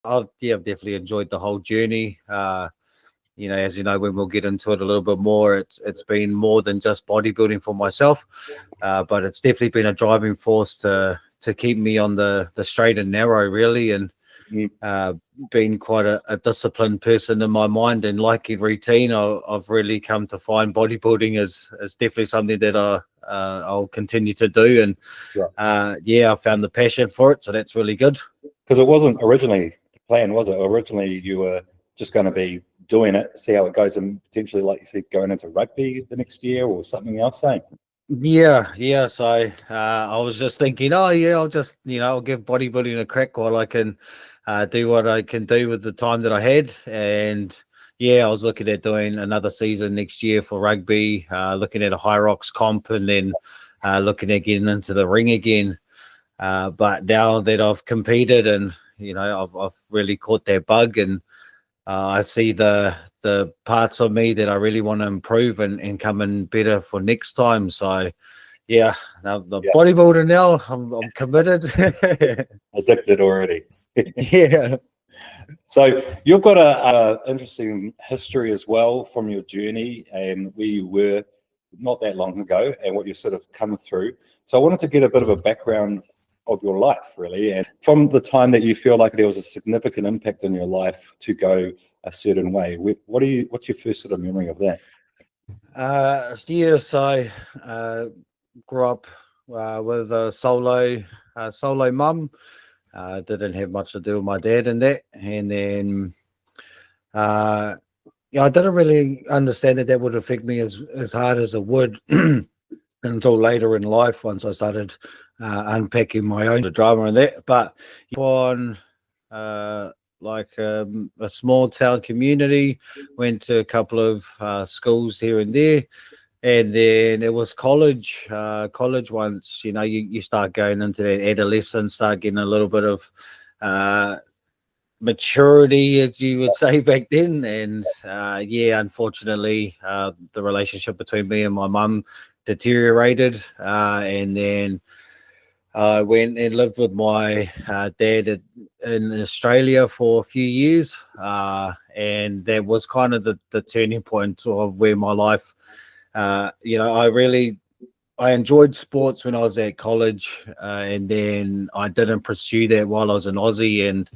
I've definitely enjoyed the whole journey. As you know, when we'll get into it a little bit more, it's been more than just bodybuilding for myself, but it's definitely been a driving force to keep me on the straight and narrow, really, and being quite a disciplined person in my mind and liking routine. I've really come to find bodybuilding is definitely something that I'll continue to do, and I found the passion for it, so that's really good. Because it wasn't originally the plan, was it? Originally, you were just going to be doing it, see how it goes, and potentially, like you said, going into rugby the next year or something else, eh? Yeah. So I was just thinking, oh yeah, I'll give bodybuilding a crack while I can do what I can do with the time that I had. And I was looking at doing another season next year for rugby, looking at a High Rocks comp, and then looking at getting into the ring again. But now that I've competed and I've really caught that bug, and I see the parts of me that I really want to improve and come in better for next time. So now the bodybuilder now, I'm committed. Addicted already. Yeah. So you've got a interesting history as well from your journey and where you were not that long ago and what you sort of come through. So I wanted to get a bit of a background of your life, really, and from the time that you feel like there was a significant impact on your life to go a certain way. What's your first sort of memory of that? So grew up with a solo mum. Didn't have much to do with my dad in that, and then I didn't really understand that would affect me as hard as it would until later in life, once I started unpacking my own drama and that. But on a small town community, went to a couple of schools here and there, and then it was college. College, once you start going into that adolescence, start getting a little bit of maturity, as you would say back then. And unfortunately, the relationship between me and my mum deteriorated, and then I went and lived with my dad in Australia for a few years, and that was kind of the turning point of where my life, I enjoyed sports when I was at college, and then I didn't pursue that while I was in Aussie, and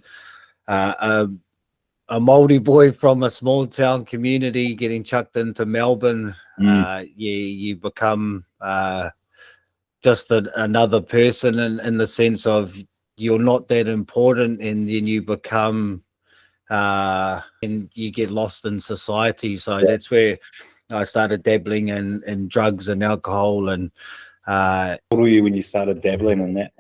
a Māori boy from a small town community getting chucked into Melbourne, you become just another person in the sense of you're not that important, and then you become and you get lost in society. So that's where I started dabbling in drugs and alcohol. And what were you when you started dabbling in that?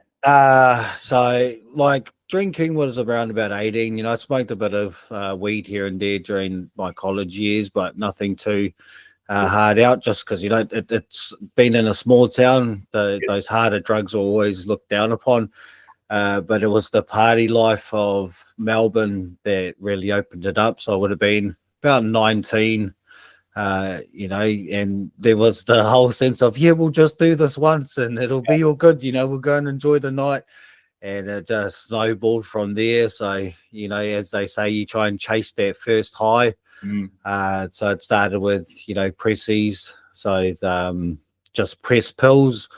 So like drinking was around about 18. I smoked a bit of weed here and there during my college years, but nothing too hard out, just because it's been in a small town. Those harder drugs are always looked down upon, but it was the party life of Melbourne that really opened it up. So I would have been about 19, and there was the whole sense of, we'll just do this once and it'll be all good, we'll go and enjoy the night. And it just snowballed from there. So, as they say, you try and chase that first high. So it started with, pressies. So just press pills.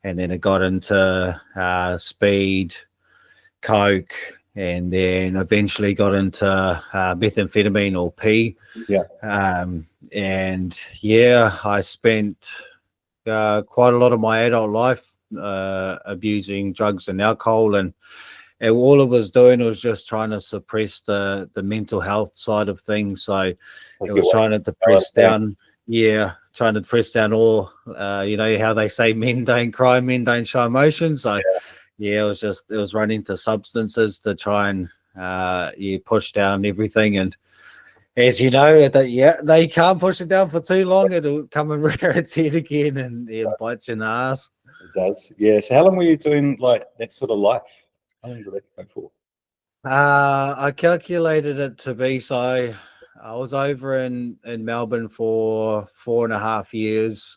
And then it got into speed, coke, and then eventually got into methamphetamine or P. I spent quite a lot of my adult life abusing drugs and alcohol, and all it was doing was just trying to suppress the mental health side of things. So it was trying to depress down, trying to depress down all, how they say men don't cry, men don't show emotion. So it was running to substances to try and push down everything. And as you know, they can't push it down for too long. It'll come and rear its head again, and it bites in the ass. It does. Yeah. So how long were you doing like that sort of life? How long did that go for? I calculated it to be, so I was over in Melbourne for 4.5 years.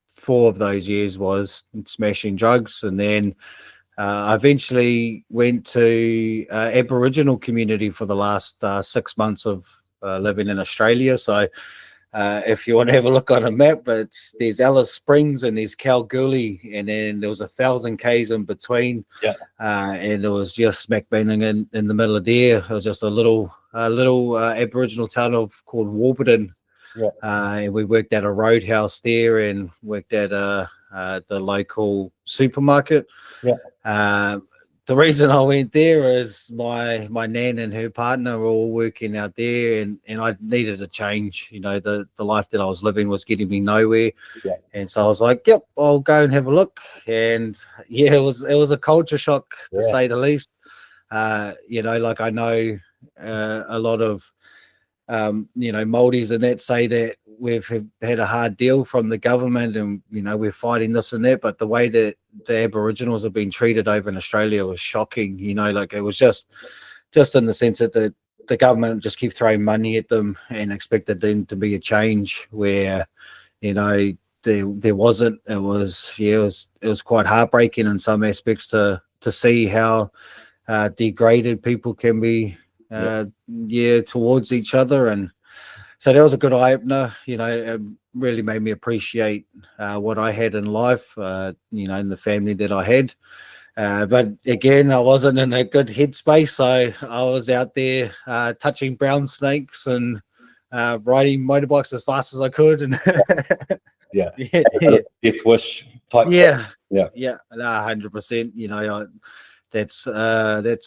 4 of those years was smashing drugs, and then I eventually went to Aboriginal community for the last 6 months of living in Australia. So if you want to have a look on a map, there's Alice Springs and there's Kalgoorlie, and then there was 1,000 k's in between. Yeah. And it was just smack bang in the middle of there. It was just a little Aboriginal town called Warburton. Yeah. And we worked at a roadhouse there and worked at the local supermarket. Yeah. The reason I went there is my nan and her partner were all working out there, and I needed a change. You know, the life that I was living was getting me nowhere. Yeah. And so I was like, yep, I'll go and have a look. And yeah, it was a culture shock, to say the least. You know, like I know a lot of you know, Māoris and that say that we've had a hard deal from the government, and you know, we're fighting this and that, but the way that the Aboriginals have been treated over in Australia was shocking. You know, like it was just in the sense that the government just keep throwing money at them and expected them to be a change where, you know, there wasn't. It was quite heartbreaking in some aspects to see how degraded people can be towards each other. And so that was a good eye-opener. You know, it really made me appreciate what I had in life, you know, in the family that I had. But again, I wasn't in a good headspace, so I was out there touching brown snakes and riding motorbikes as fast as I could. And death wish type. Yeah, no, 100%. You know, that's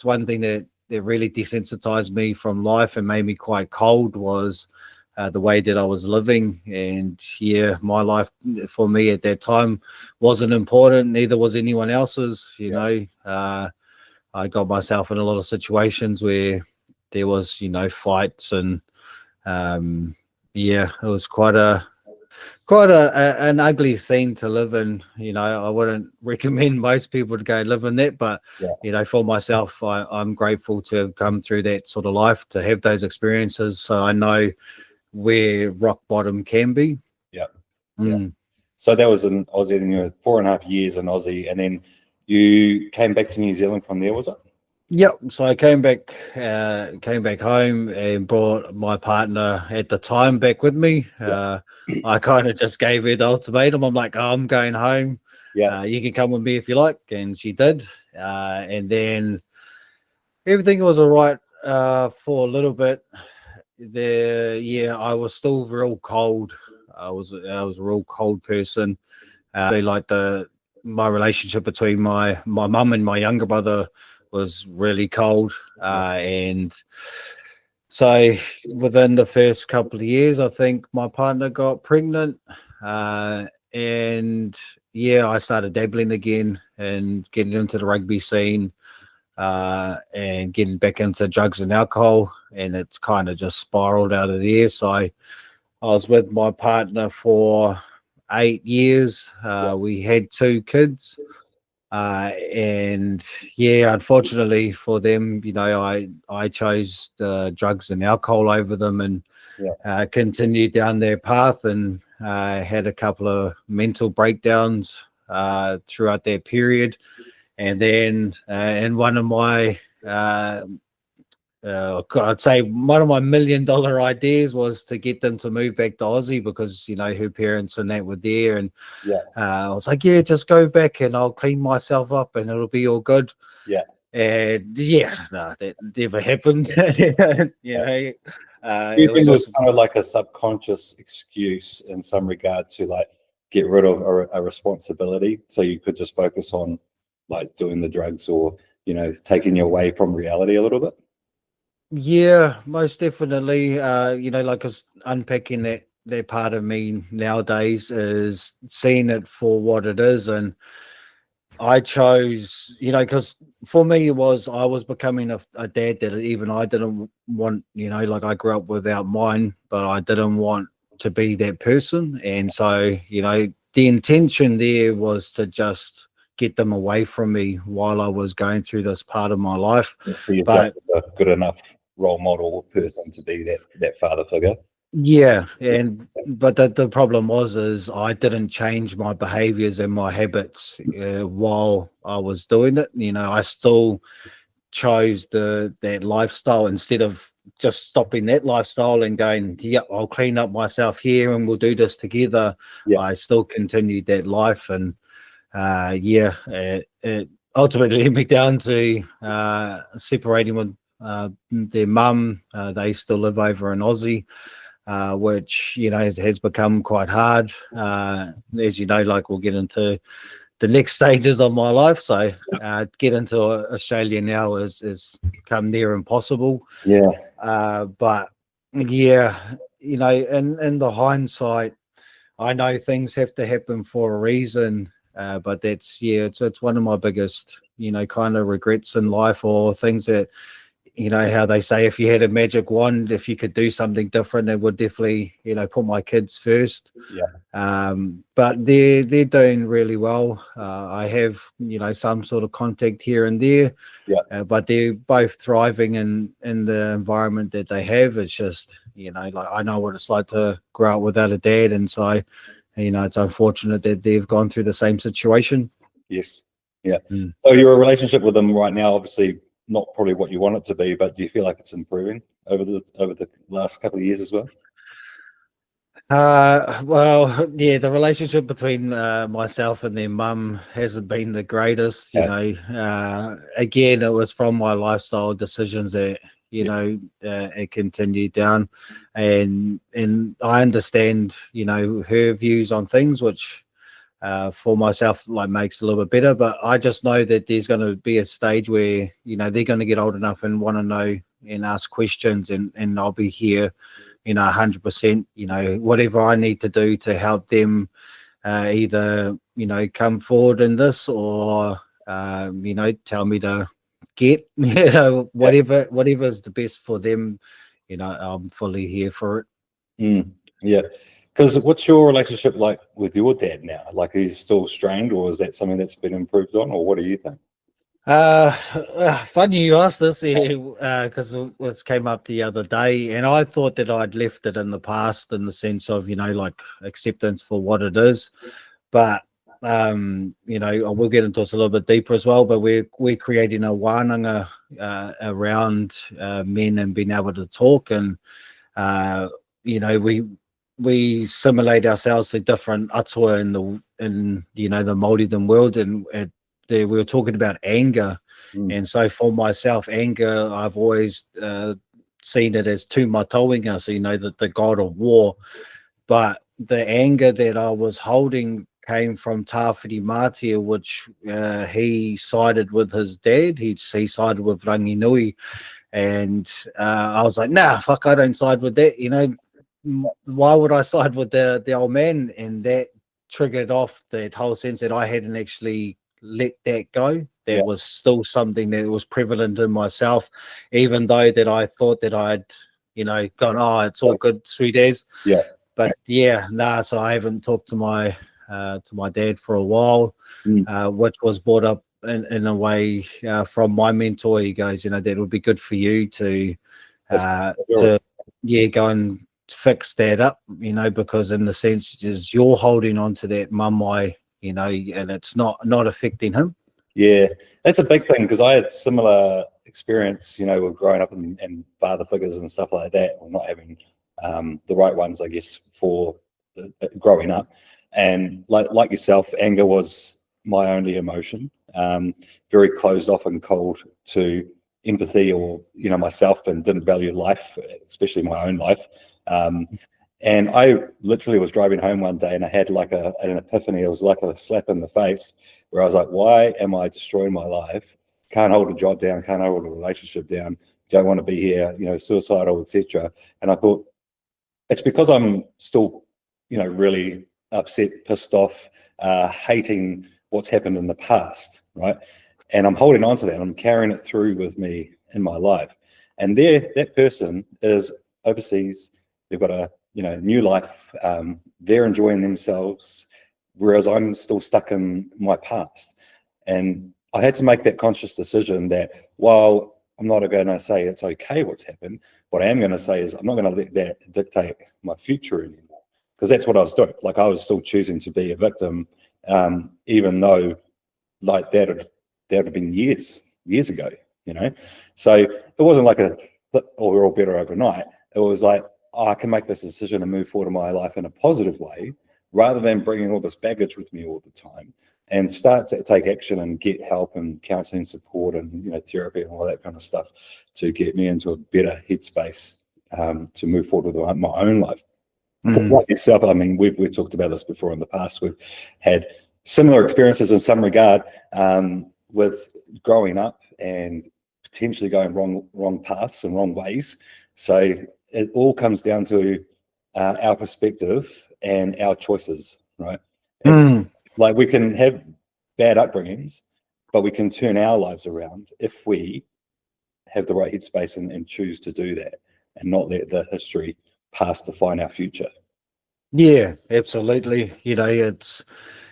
one thing that really desensitized me from life and made me quite cold was the way that I was living. And my life for me at that time wasn't important, neither was anyone else's. You know, I got myself in a lot of situations where there was, you know, fights, and it was quite an ugly scene to live in. You know, I wouldn't recommend most people to go live in that, but you know, for myself, I'm grateful to have come through that sort of life, to have those experiences, so I know where rock bottom can be. So that was in Aussie, and you were 4.5 years in Aussie, and then you came back to New Zealand from there, was it? Yep. So I came back home and brought my partner at the time back with me. I kind of just gave her the ultimatum. I'm like, oh, I'm going home. You can come with me if you like, and she did. And then everything was all right for a little bit. I was still real cold. I was a real cold person. Like my relationship between my mum and my younger brother was really cold, and so within the first couple of years, I think my partner got pregnant, and I started dabbling again and getting into the rugby scene, and getting back into drugs and alcohol, and it's kind of just spiraled out of there. So I was with my partner for 8 years. We had 2 kids. And unfortunately for them, you know, I chose drugs and alcohol over them, and continued down their path, and had a couple of mental breakdowns throughout that period. And then in one of my I'd say one of my $1 million ideas was to get them to move back to Aussie, because, you know, her parents and that were there. And I was like, just go back and I'll clean myself up and it'll be all good. And that never happened. You know, it was kind of like a subconscious excuse in some regard to like get rid of a responsibility, so you could just focus on like doing the drugs, or, you know, taking you away from reality a little bit. Yeah, most definitely. You know, like, 'cause unpacking that part of me nowadays is seeing it for what it is. And I chose, you know, because for me I was becoming a dad that even I didn't want. You know, like, I grew up without mine, but I didn't want to be that person. And so, you know, the intention there was to just get them away from me while I was going through this part of my life. See yourself as a good enough role model person to be that father figure. Yeah, but the problem was is I didn't change my behaviors and my habits while I was doing it. I still chose that lifestyle instead of just stopping that lifestyle and going, yep, I'll clean up myself here and we'll do this together. Yeah, I still continued that life, and it ultimately led me down to separating with their mum. They still live over in Aussie, which has become quite hard. As you know, like we'll get into the next stages of my life. So get into Australia now is come near impossible. yeah, But yeah, in the hindsight, I know things have to happen for a reason. But it's one of my biggest, kind of regrets in life, or things that, how they say, if you had a magic wand, if you could do something different, it would definitely, put my kids first. yeah, But they're doing really well. I have, some sort of contact here and there, yeah. but they're both thriving in the environment that they have. It's just, like I know what it's like to grow up without a dad, and so, it's unfortunate that they've gone through the same situation. Yes, yeah. Mm. So your relationship with them right now, obviously not probably what you want it to be, but do you feel like it's improving over the last couple of years as well? Well, yeah, the relationship between myself and their mum hasn't been the greatest. Yeah, Again, it was from my lifestyle decisions that yeah, it continued down, and I understand her views on things, which for myself like makes it a little bit better. But I just know that there's going to be a stage where they're going to get old enough and want to know and ask questions, and I'll be here 100%, whatever I need to do to help them either, come forward in this, or, tell me to get, yeah. whatever is the best for them, I'm fully here for it. Yeah. Because what's your relationship like with your dad now? Like, he's still strained, or is that something that's been improved on, or what do you think? Funny you asked this, because this came up the other day, and I thought that I'd left it in the past in the sense of, like acceptance for what it is. But I will get into this a little bit deeper as well. But we're creating a wānanga around men and being able to talk, and we simulate ourselves to different atua in the Māoridom world, and we were talking about anger. Mm. And so for myself, anger, I've always seen it as tu matawenga, so the god of war. But the anger that I was holding came from Tāwhiri Mātia, which he sided with his dad. He sided with Ranginui, and I was like, nah, fuck, I don't side with that. Why would I side with the old man? And that triggered off that whole sense that I hadn't actually let that go. There Yeah, was still something that was prevalent in myself, even though that I thought that I'd, gone, oh, it's all good, sweet as. yeah. But yeah, nah. So I haven't talked to my dad for a while, Mm. which was brought up in a way from my mentor. He goes, that would be good for you to That's uh, to go and fix that up, because in the sense is you're holding on to that mumai, and it's not affecting him. Yeah, that's a big thing, because I had similar experience, with growing up and father figures and stuff like that, or not having the right ones, I guess, for growing up. And like yourself, anger was my only emotion. Very closed off and cold to empathy, or myself, and didn't value life, especially my own life. And I literally was driving home one day, and I had like an epiphany. It was like a slap in the face, where I was like, why am I destroying my life? Can't hold a job down, can't hold a relationship down, don't want to be here, suicidal, etc. And I thought, it's because I'm still, really upset, pissed off, hating what's happened in the past, right? And I'm holding on to that, and I'm carrying it through with me in my life. And that person is overseas. They've got a new life. They're enjoying themselves, whereas I'm still stuck in my past. And I had to make that conscious decision that while I'm not going to say it's okay what's happened. What I am going to say is I'm not going to let that dictate my future anymore, because that's what I was doing. Like, I was still choosing to be a victim, even though like that had been years ago, you know. So it wasn't like oh, we're all better overnight. It was like, oh, I can make this decision and move forward in my life in a positive way, rather than bringing all this baggage with me all the time, and start to take action and get help and counseling support and, you know, therapy and all that kind of stuff to get me into a better headspace, to move forward with my own life. Like yourself, I mean, we've talked about this before in the past. We've had similar experiences in some regard, with growing up and potentially going wrong paths and wrong ways. So it all comes down to our perspective and our choices, right? Like, we can have bad upbringings, but we can turn our lives around if we have the right headspace and choose to do that, and not let the history past define our future. Yeah, absolutely. You know,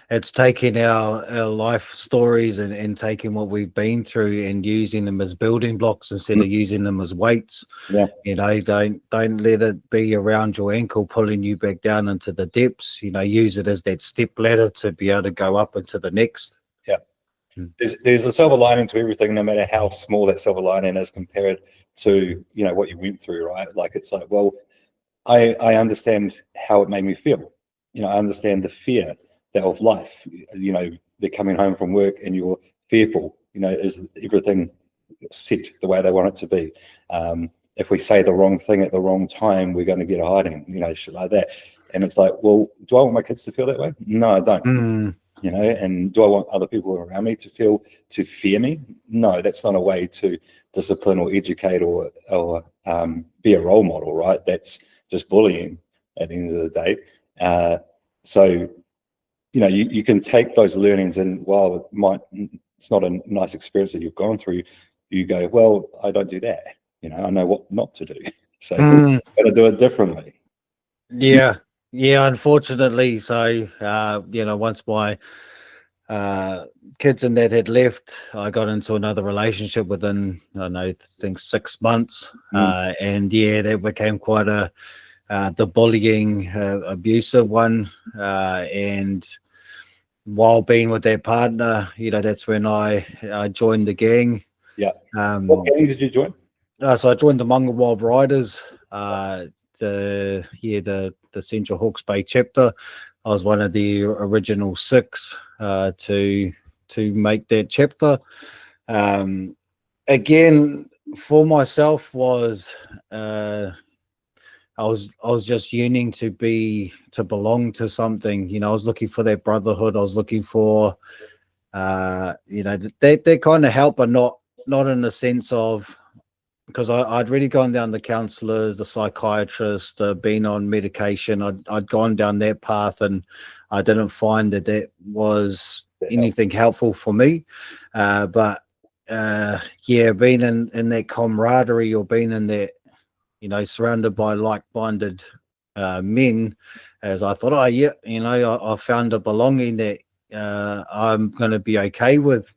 it's taking our life stories and taking what we've been through and using them as building blocks instead of using them as weights. Yeah. You know, don't let it be around your ankle pulling you back down into the depths. You know, use it as that step ladder to be able to go up into the next. Yeah. There's a silver lining to everything, no matter how small that silver lining is compared to, you know, what you went through, right? Like, it's like, well, I understand how it made me feel. You know, I understand the fear that of life. You know, they're coming home from work and you're fearful. You know, is everything set the way they want it to be? If we say the wrong thing at the wrong time, we're going to get a hiding. You know, shit like that. And it's like, well, do I want my kids to feel that way? No, I don't. You know, and do I want other people around me to fear me? No, that's not a way to discipline or educate or be a role model, right? That's just bullying at the end of the day. So, you know, you can take those learnings, and while it's not a nice experience that you've gone through, you go, well, I don't do that. You know, I know what not to do. So I've got to do it differently. Yeah, unfortunately. So, you know, once my kids and that had left, I got into another relationship within, I don't know, I think 6 months. And yeah, that became quite the bullying, abusive one. And while being with that partner, you know, that's when I joined the gang. Yeah. What gang did you join? So I joined the Mongol Wild Riders, the Central Hawke's Bay chapter. I was one of the original 6 to make that chapter. Again, for myself, was I was just yearning to belong to something. You know, I was looking for that brotherhood. I was looking for you know, that kind of help, but not in the sense of, because I'd really gone down the counselors, the psychiatrist, been on medication. I'd gone down that path, and I didn't find that was anything helpful for me. But yeah, being in that camaraderie, or being in that, you know, surrounded by like-minded men, as I thought, oh yeah, you know, I found a belonging that I'm going to be okay with,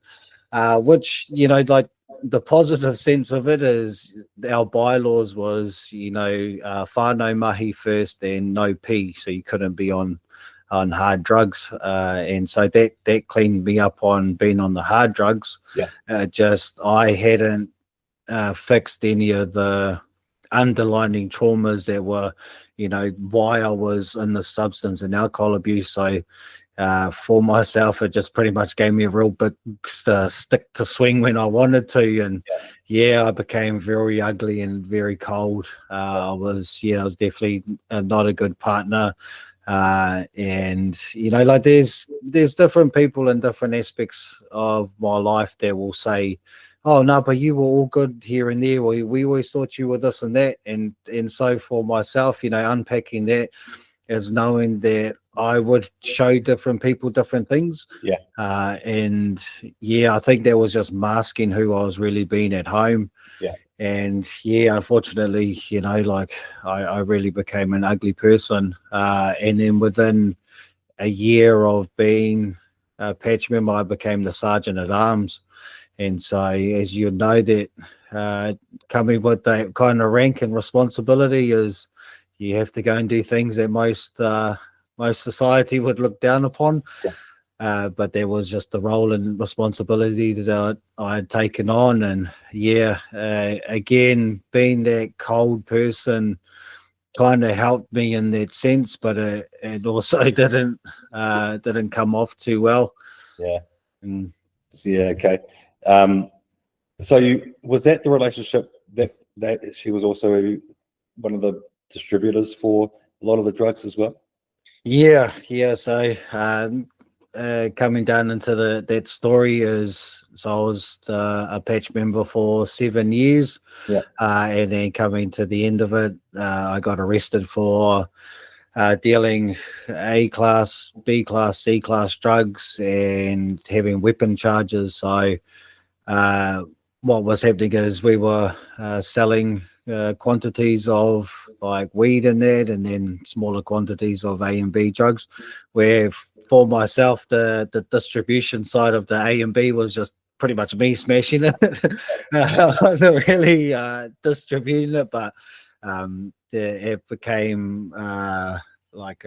which, you know, like, the positive sense of it is our bylaws was, you know, whānau mahi first and no pee, so you couldn't be on hard drugs, and so that cleaned me up on being on the hard drugs. Just I hadn't fixed any of the underlying traumas that were, you know, why I was in the substance and alcohol abuse. So for myself, it just pretty much gave me a real big stick to swing when I wanted to. And yeah, I became very ugly and very cold. I was definitely not a good partner. And, you know, like, there's different people in different aspects of my life that will say, oh no, but you were all good here and there. We always thought you were this and that. And so for myself, you know, unpacking that is knowing that I would show different people different things. And yeah, I think that was just masking who I was really being at home. And yeah, unfortunately, you know, like, I really became an ugly person. And then within a year of being a patch member, I became the sergeant at arms. And so, as you know, that coming with that kind of rank and responsibility is you have to go and do things that most society would look down upon. But there was just the role and responsibilities that I had taken on. And again, being that cold person kind of helped me in that sense, but it also didn't come off too well. Yeah. And Okay. So was that the relationship that she was also one of the distributors for a lot of the drugs as well? Yeah. So coming down into that story is, so I was a patch member for 7 years. And then coming to the end of it, I got arrested for dealing A class, B class, C class drugs and having weapon charges. So what was happening is we were selling quantities of like weed in that, and then smaller quantities of A and B drugs, where for myself the distribution side of the A and B was just pretty much me smashing it. I wasn't really distributing it, but it became like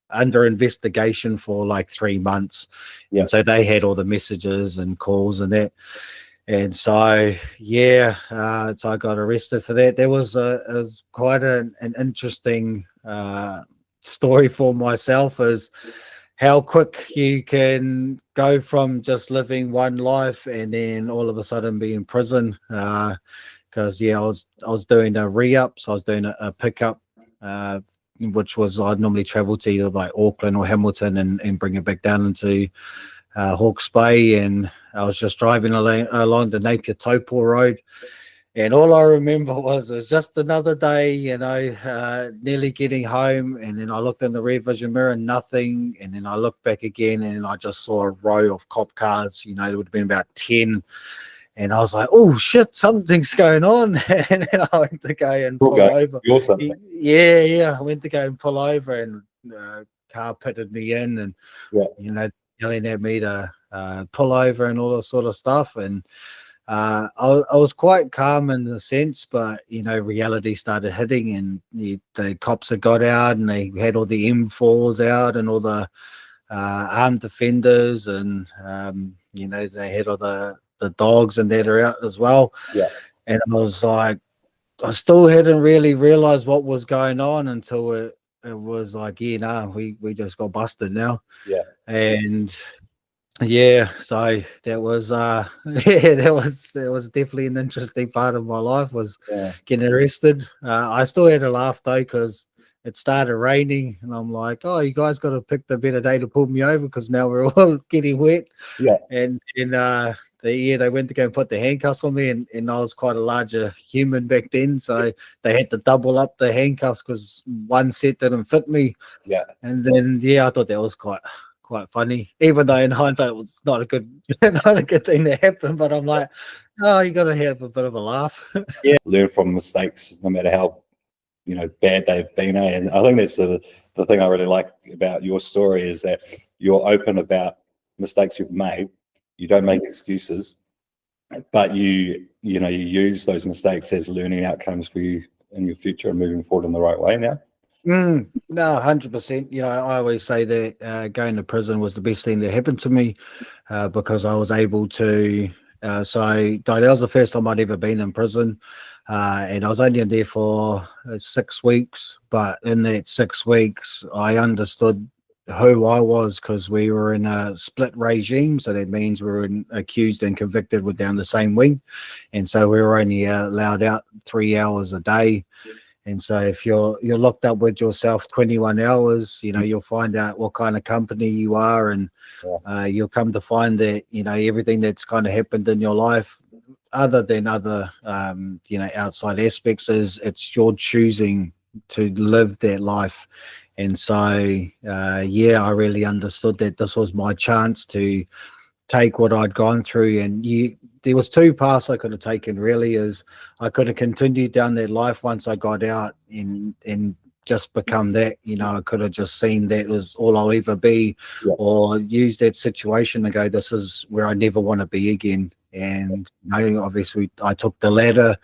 under investigation for like 3 months. And so they had all the messages and calls and that. And so, so I got arrested for that. There was quite an interesting story for myself, is how quick you can go from just living one life and then all of a sudden be in prison. Because I was doing a re-up, so I was doing a pickup, which was I'd normally travel to either like Auckland or Hamilton and bring it back down into Hawke's Bay, and I was just driving along the Napier Taupo Road, and all I remember was it was just another day, nearly getting home, and then I looked in the rear vision mirror, nothing, and then I looked back again, and I just saw a row of cop cars. There would have been about 10, and I was like, "Oh shit, something's going on!" And then I went to go and pull over. I went to go and pull over, and car pitted me in, and yelling at me to pull over and all that sort of stuff. And I was quite calm in the sense, but reality started hitting, and the cops had got out, and they had all the M4s out and all the armed defenders, and they had all the dogs and that are out as well. And I was like, I still hadn't really realized what was going on until it was like, we just got busted now. And so that was that was definitely an interesting part of my life, was getting arrested. I still had a laugh though, because it started raining, and I'm like, "Oh, you guys got to pick the better day to pull me over, because now we're all getting wet." And they went to go and put the handcuffs on me, and I was quite a larger human back then, so they had to double up the handcuffs because one set didn't fit me. And then I thought that was quite funny, even though in hindsight it was not a good thing that happened. But I'm like, oh, you got to have a bit of a laugh. Learn from mistakes, no matter how bad they've been. And I think that's the thing I really like about your story, is that you're open about mistakes you've made. You don't make excuses, but you use those mistakes as learning outcomes for you in your future and moving forward in the right way now. No, 100%. I always say that going to prison was the best thing that happened to me, because I was able to. So that was the first time I'd ever been in prison, and I was only in there for 6 weeks. But in that 6 weeks, I understood who I was, because we were in a split regime. So that means we were accused and convicted were down the same wing, and so we were only allowed out 3 hours a day. And so if you're locked up with yourself 21 hours, you'll find out what kind of company you are, and you'll come to find that everything that's kind of happened in your life, other than other outside aspects, is it's your choosing to live that life. And so I really understood that this was my chance to take what I'd gone through. And there was 2 paths I could have taken, really. Is I could have continued down that life once I got out and just become that. I could have just seen that was all I'll ever be, or use that situation and go, this is where I never want to be again. and obviously I took the ladder.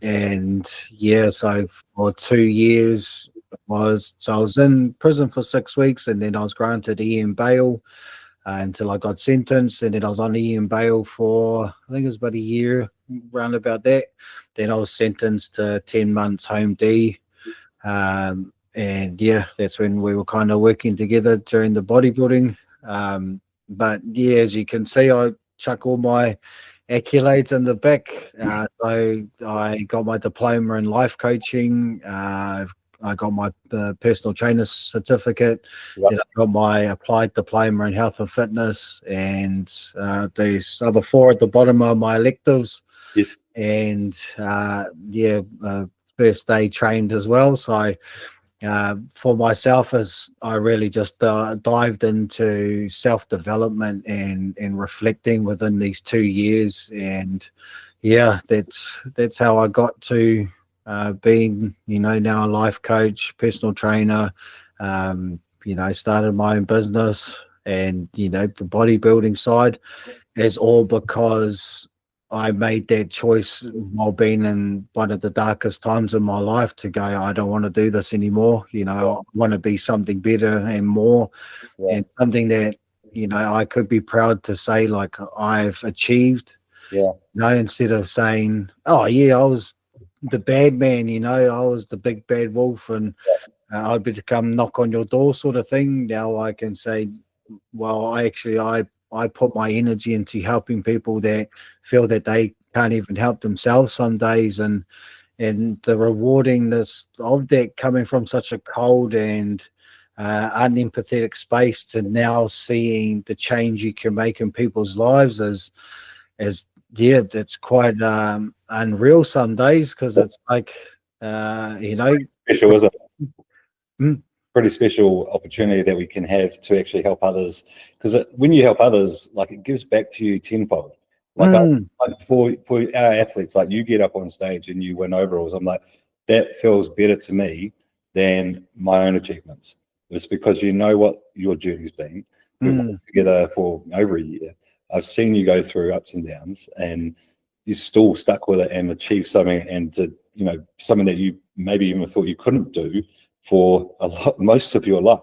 And yeah, so for 2 years I was in prison for 6 weeks, and then I was granted EM bail until I got sentenced, and then I was on EM bail for, I think it was about a year, round about that. Then I was sentenced to 10 months home D. And yeah, that's when we were kind of working together during the bodybuilding. But yeah, as you can see, I chuck all my accolades in the back. So I got my diploma in life coaching. I got my personal trainer certificate. Yep. Then I got my applied diploma in health and fitness, and these other four at the bottom are my electives. Yes. And first day trained as well. So for myself, as I really just dived into self-development and reflecting within these 2 years. And yeah, that's how I got to being, now a life coach, personal trainer, started my own business. And, the bodybuilding side is all because I made that choice while being in one of the darkest times of my life to go, I don't want to do this anymore. I want to be something better and more, and something that, I could be proud to say, like, I've achieved. Instead of saying, oh yeah, I was the bad man, I was the big bad wolf, and I'd become knock on your door sort of thing. Now I can say, well, I put my energy into helping people that feel that they can't even help themselves some days, and the rewardingness of that coming from such a cold and unempathetic space to now seeing the change you can make in people's lives is yeah, it's quite unreal some days, because it's like special, isn't it? Pretty special opportunity that we can have to actually help others, because when you help others, like, it gives back to you tenfold. Like, for our athletes, like, you get up on stage and you win overalls, I'm like, that feels better to me than my own achievements. It's because you know what your journey's been. We've worked together for over a year. I've seen you go through ups and downs, and you still stuck with it and achieved something, and did, something that you maybe even thought you couldn't do for most of your life.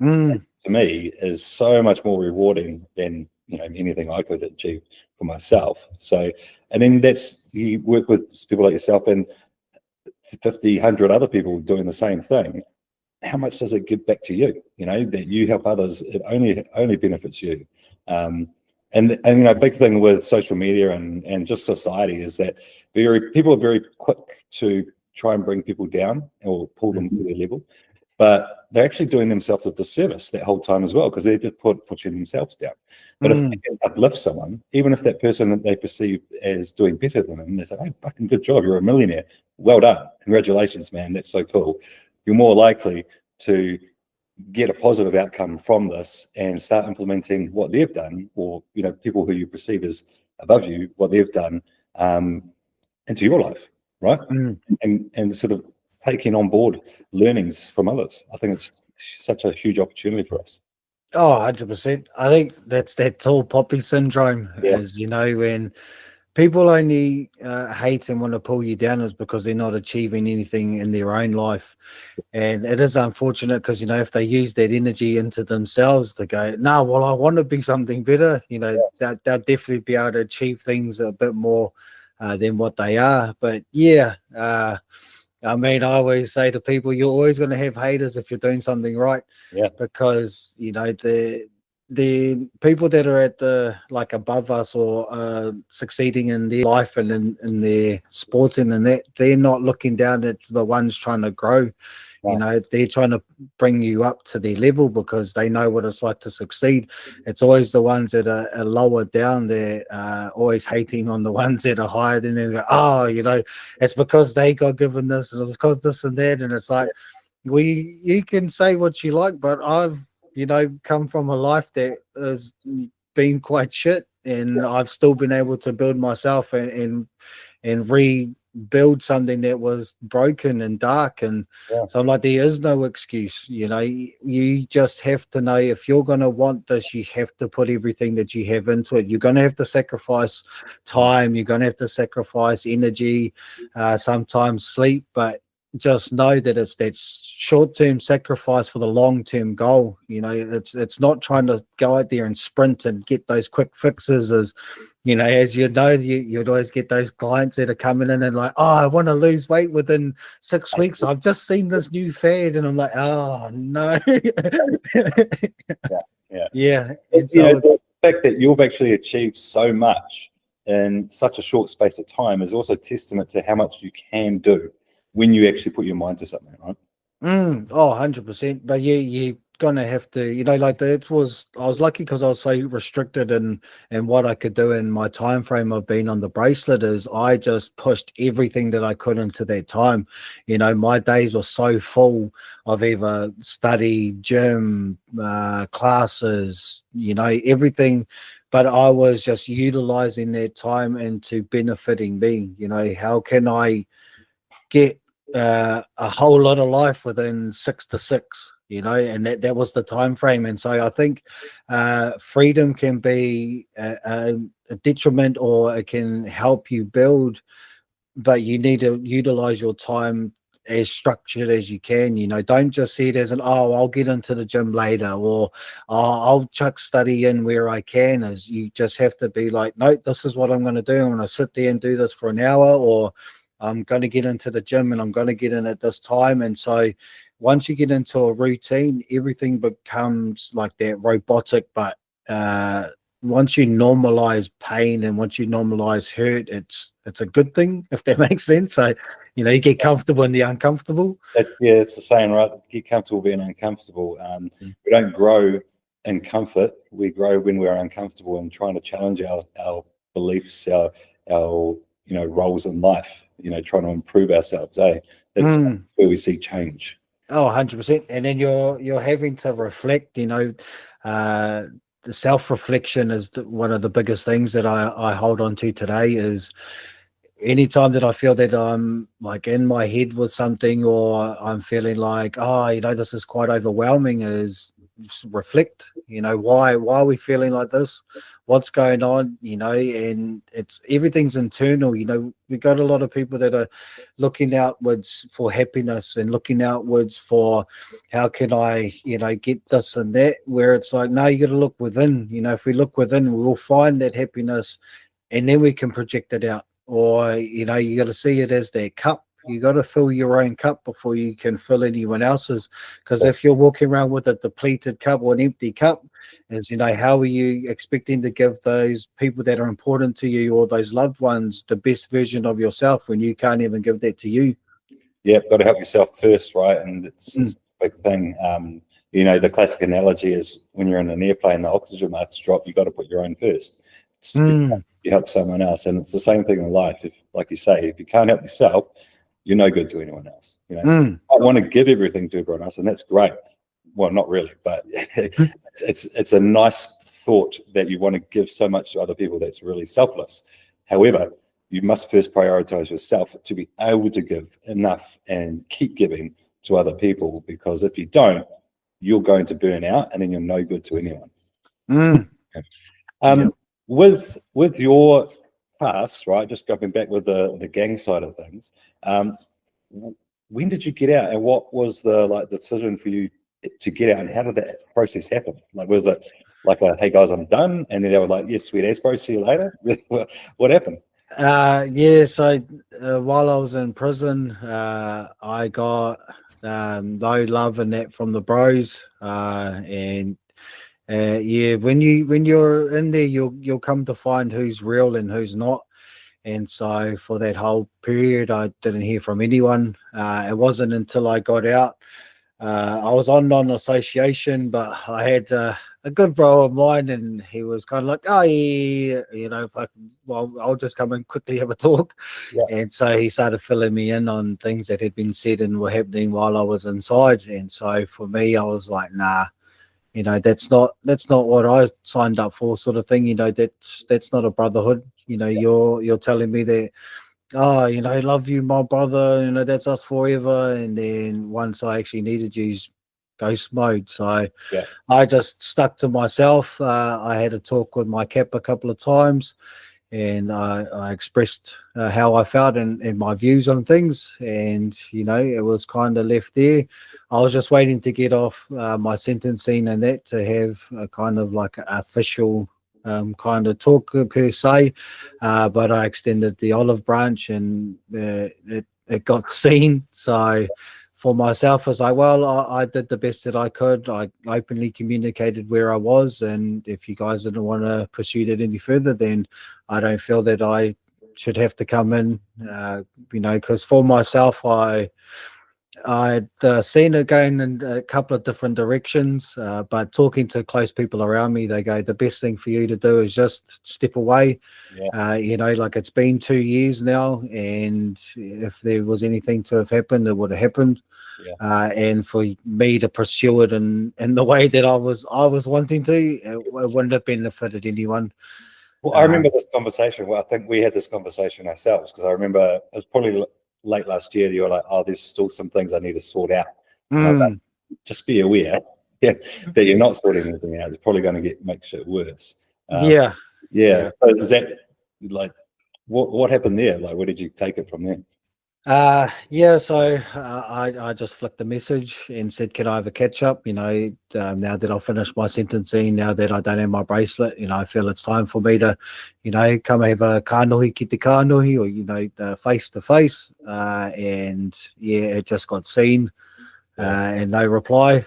To me, is so much more rewarding than anything I could achieve for myself. So, and then you work with people like yourself and 50, 100 other people doing the same thing. How much does it give back to you? That you help others, it only benefits you. And big thing with social media and just society is that people are very quick to try and bring people down or pull them to their level, but they're actually doing themselves a disservice that whole time as well, because they're just pushing themselves down. But if they can uplift someone, even if that person that they perceive as doing better than them, they say, "Hey, fucking good job, you're a millionaire. Well done. Congratulations, man. That's so cool." You're more likely to get a positive outcome from this and start implementing what they've done, or people who you perceive as above you, what they've done into your life, right? And sort of taking on board learnings from others. I think it's such a huge opportunity for us. Oh, 100%. I think that's that tall poppy syndrome, is, when people only hate and want to pull you down is because they're not achieving anything in their own life. And it is unfortunate, because, if they use that energy into themselves to go, no, well, I want to be something better, they'll definitely be able to achieve things a bit more than what they are. But yeah, I mean, I always say to people, you're always going to have haters if you're doing something right. Because, the people that are at the, like, above us, or succeeding in their life and in their sporting and that, they're not looking down at the ones trying to grow. They're trying to bring you up to their level, because they know what it's like to succeed. It's always the ones that are lower down there, always hating on the ones that are higher than them. Oh, it's because they got given this, and it's because this and that. And it's like, you can say what you like, but I've come from a life that has been quite shit, and I've still been able to build myself and build something that was broken and dark. And Yeah. so I'm like, there is no excuse. You just have to know, if you're going to want this, you have to put everything that you have into it. You're going to have to sacrifice time. You're going to have to sacrifice energy, sometimes sleep, but just know that it's that short-term sacrifice for the long-term goal. It's not trying to go out there and sprint and get those quick fixes. As you'd always get those clients that are coming in and like, oh, I want to lose weight within 6 weeks. I've just seen this new fad, and I'm like, oh no. Yeah. And so the fact that you've actually achieved so much in such a short space of time is also testament to how much you can do when you actually put your mind to something, right? 100%. But you're gonna have to, like that I was lucky because I was so restricted in what I could do in my time frame of being on the bracelet. Is I just pushed everything that I could into that time. My days were so full of either study, gym, classes, everything. But I was just utilizing that time into benefiting me. How can I get a whole lot of life within 6 to 6, and that was the time frame. And so I think freedom can be a detriment, or it can help you build, but you need to utilize your time as structured as you can. Don't just see it as I'll get into the gym later, or I'll chuck study in where I can. As you just have to be like, no, this is what I'm going to do. I'm going to sit there and do this for an hour, or I'm going to get into the gym and I'm going to get in at this time. And so once you get into a routine, everything becomes like that robotic. But once you normalize pain and once you normalize hurt, it's a good thing, if that makes sense. So, you get comfortable in the uncomfortable. It's the saying, right? Get comfortable being uncomfortable. We don't grow in comfort. We grow when we're uncomfortable and trying to challenge our beliefs, our roles in life, trying to improve ourselves. That's where we see change. 100%. And then you're having to reflect. The self-reflection is one of the biggest things that I hold on to today. Is anytime that I feel that I'm like in my head with something, or I'm feeling like, this is quite overwhelming, is reflect. Why are we feeling like this? What's going on? And everything's internal. We got a lot of people that are looking outwards for happiness and looking outwards for how can I, get this and that, where it's like, no, you got to look within. If we look within, we'll find that happiness, and then we can project it out. Or, you got to see it as that cup. You got to fill your own cup before you can fill anyone else's. Because if you're walking around with a depleted cup or an empty cup, how are you expecting to give those people that are important to you, or those loved ones, the best version of yourself when you can't even give that to you? Yeah, got to help yourself first, right? And it's a big thing. The classic analogy is when you're in an airplane, the oxygen masks drop, you got to put your own first. You help someone else. And it's the same thing in life. If, like you say, if you can't help yourself, you're no good to anyone else. I want to give everything to everyone else, and that's great. Well, not really, but it's a nice thought that you want to give so much to other people. That's really selfless. However, you must first prioritize yourself to be able to give enough and keep giving to other people, because if you don't, you're going to burn out, and then you're no good to anyone. With your past, right? Just going back with the gang side of things. When did you get out, and what was the decision for you to get out, and how did that process happen? Was it like a, hey guys, I'm done, and then they were like, yes, sweet as bro, see you later? What happened? So while I was in prison, I got no love in that from the bros, and when you're in there, you'll come to find who's real and who's not. And so for that whole period, I didn't hear from anyone. It wasn't until I got out. I was on non-association, but I had a good bro of mine, and he was kind of like, oh, yeah, I'll just come and quickly have a talk. Yeah. And so he started filling me in on things that had been said and were happening while I was inside. And so for me, I was like, nah, that's not what I signed up for, sort of thing. That's not a brotherhood. You're telling me that oh, love you, my brother, that's us forever. And then once I actually needed you, ghost mode. So Yeah, I just stuck to myself. I had a talk with my cap a couple of times, and I expressed how I felt and my views on things. And, it was kind of left there. I was just waiting to get off my sentencing and that to have a kind of like an official kind of talk per se. But I extended the olive branch and it got seen. So for myself, I was like, well, I did the best that I could. I openly communicated where I was. And if you guys didn't want to pursue that any further, then I don't feel that I should have to come in, because for myself, I'd seen it going in a couple of different directions, but talking to close people around me, they go, the best thing for you to do is just step away. yeah, Like it's been 2 years now, and if there was anything to have happened, it would have happened. yeah. And for me to pursue it in the way that I was wanting to, it wouldn't have benefited anyone. Well, I Uh, remember this conversation. Well, I think we had this conversation ourselves because I remember it was probably late last year. You were like, "Oh, there's still some things I need to sort out," and I was like, mm, "Just be aware, yeah, that you're not sorting anything out. It's probably going to make shit worse." Um, yeah, yeah. yeah. So is that like what happened there? Like, where did you take it from there? Yeah, so I just flicked the message and said, can I have a catch up? Now that I've finished my sentencing, now that I don't have my bracelet, I feel it's time for me to, come have a kanohi ki te kanohi, or, face to face. And yeah, it just got seen Yeah, and no reply.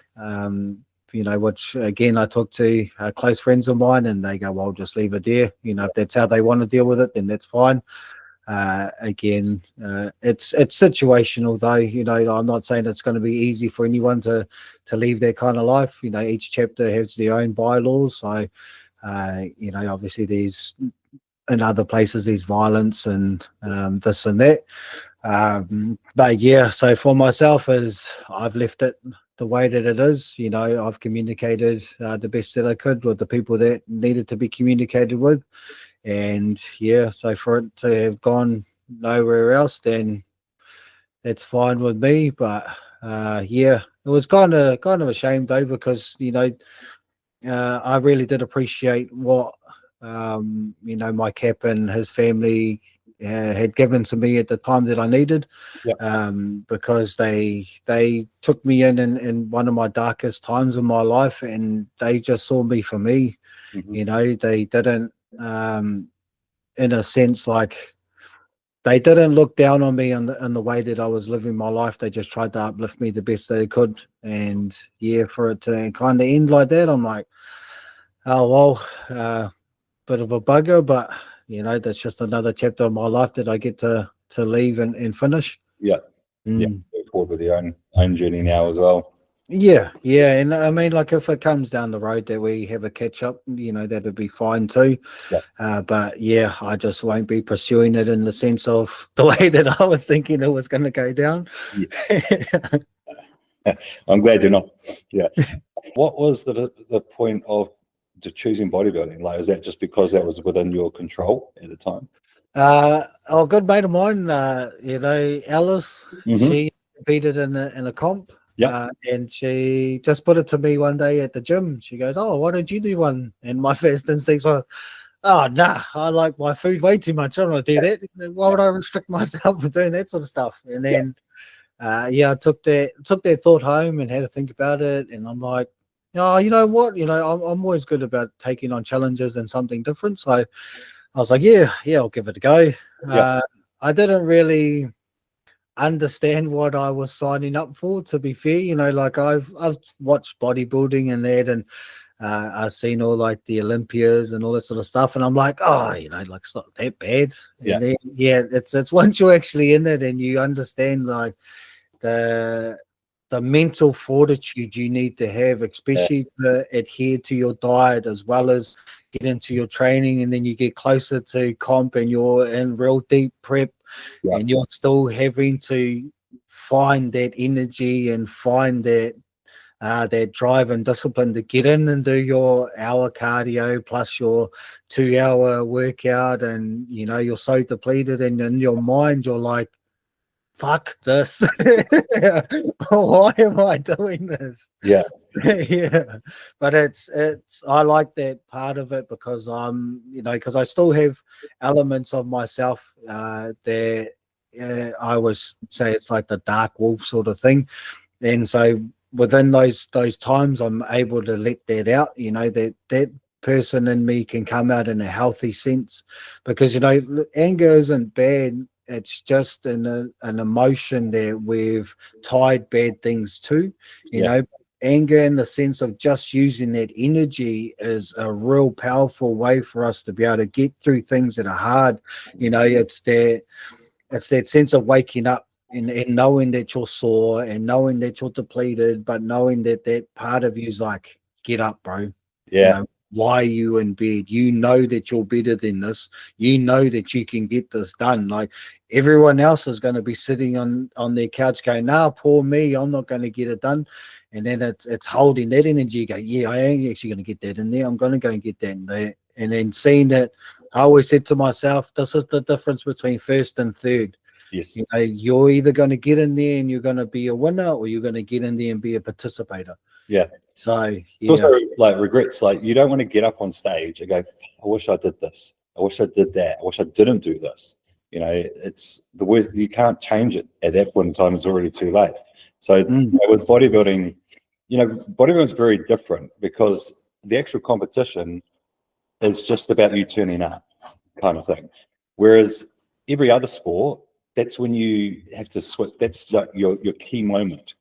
Which again, I talked to close friends of mine and they go, well, just leave it there. If that's how they want to deal with it, then that's fine. Again, it's situational though. I'm not saying it's going to be easy for anyone to leave that kind of life. Each chapter has their own bylaws. So, obviously there's in other places there's violence and this and that. But yeah, so for myself, is I've left it the way that it is. I've communicated the best that I could with the people that needed to be communicated with. And yeah, so for it to have gone nowhere else, then it's fine with me. But yeah, it was kind of a shame though, because I really did appreciate what my cap and his family had given to me at the time that I needed, yeah, because they took me in one of my darkest times in my life, and they just saw me for me. hmm They didn't. In a sense, like they didn't look down on me in the way that I was living my life. They just tried to uplift me the best they could. And yeah, for it to kind of end like that, I'm like, oh well, bit of a bugger, but that's just another chapter of my life that I get to leave and finish. yeah, yeah. Mm. Go forward with your own journey now as well. Yeah, yeah, and I mean, like if it comes down the road that we have a catch up, that'd be fine too. Yeah, But yeah, I just won't be pursuing it in the sense of the way that I was thinking it was going to go down. yes. I'm glad you're not. Yeah. What was the point of choosing bodybuilding? Like, is that just because that was within your control at the time? A good mate of mine, Alice, Mm-hmm. she competed in a comp, Yep. and she just put it to me one day at the gym. She goes, "Oh, why don't you do one?" And my first instinct was, "Oh, nah, I like my food way too much. I don't want to do Yeah. that. Why would I restrict myself from doing that sort of stuff?" And Yeah. then, yeah, I took that thought home and had to think about it. And I'm like, oh, you know what? I'm always good about taking on challenges and something different. So I was like, yeah, I'll give it a go. Yeah. Uh, I didn't really understand what I was signing up for, to be fair. Like I've watched bodybuilding and that, and I've seen all like the Olympias and all that sort of stuff, and I'm like, oh, like it's not that bad. Yeah. And then yeah, it's once you're actually in it and you understand like the the mental fortitude you need to have, Yeah. especially to adhere to your diet as well as get into your training, and then you get closer to comp and you're in real deep prep, Yeah. and you're still having to find that energy and find that that drive and discipline to get in and do your hour cardio plus your 2 hour workout, and you're so depleted, and in your mind you're like, fuck this. Why am I doing this? Yeah. Yeah, but it's I like that part of it, because because I still have elements of myself that I always say it's like the dark wolf sort of thing, and so within those times I'm able to let that out, that person in me can come out in a healthy sense, because anger isn't bad. It's just an emotion that we've tied bad things to. Anger, in the sense of just using that energy, is a real powerful way for us to be able to get through things that are hard. It's that sense of waking up and knowing that you're sore and knowing that you're depleted, but knowing that part of you is like, get up, bro. Yeah. Why are you in bed? You know that you're better than this. You know that you can get this done. Like, everyone else is going to be sitting on their couch going, nah, poor me, I'm not going to get it done. And then it's holding that energy. You go, yeah, I am actually going to get that in there. I'm going to go and get that in there. And then seeing that, I always said to myself, this is the difference between first and third. Yes. You're either going to get in there and you're going to be a winner, or you're going to get in there and be a participator. Yeah. So, yeah. Also, like, regrets. Like, you don't want to get up on stage and go, I wish I did this. I wish I did that. I wish I didn't do this. It's the worst. You can't change it at that point in time. It's already too late. So with bodybuilding, bodybuilding is very different, because the actual competition is just about you turning up, kind of thing. Whereas every other sport, that's when you have to switch. That's like your key moment.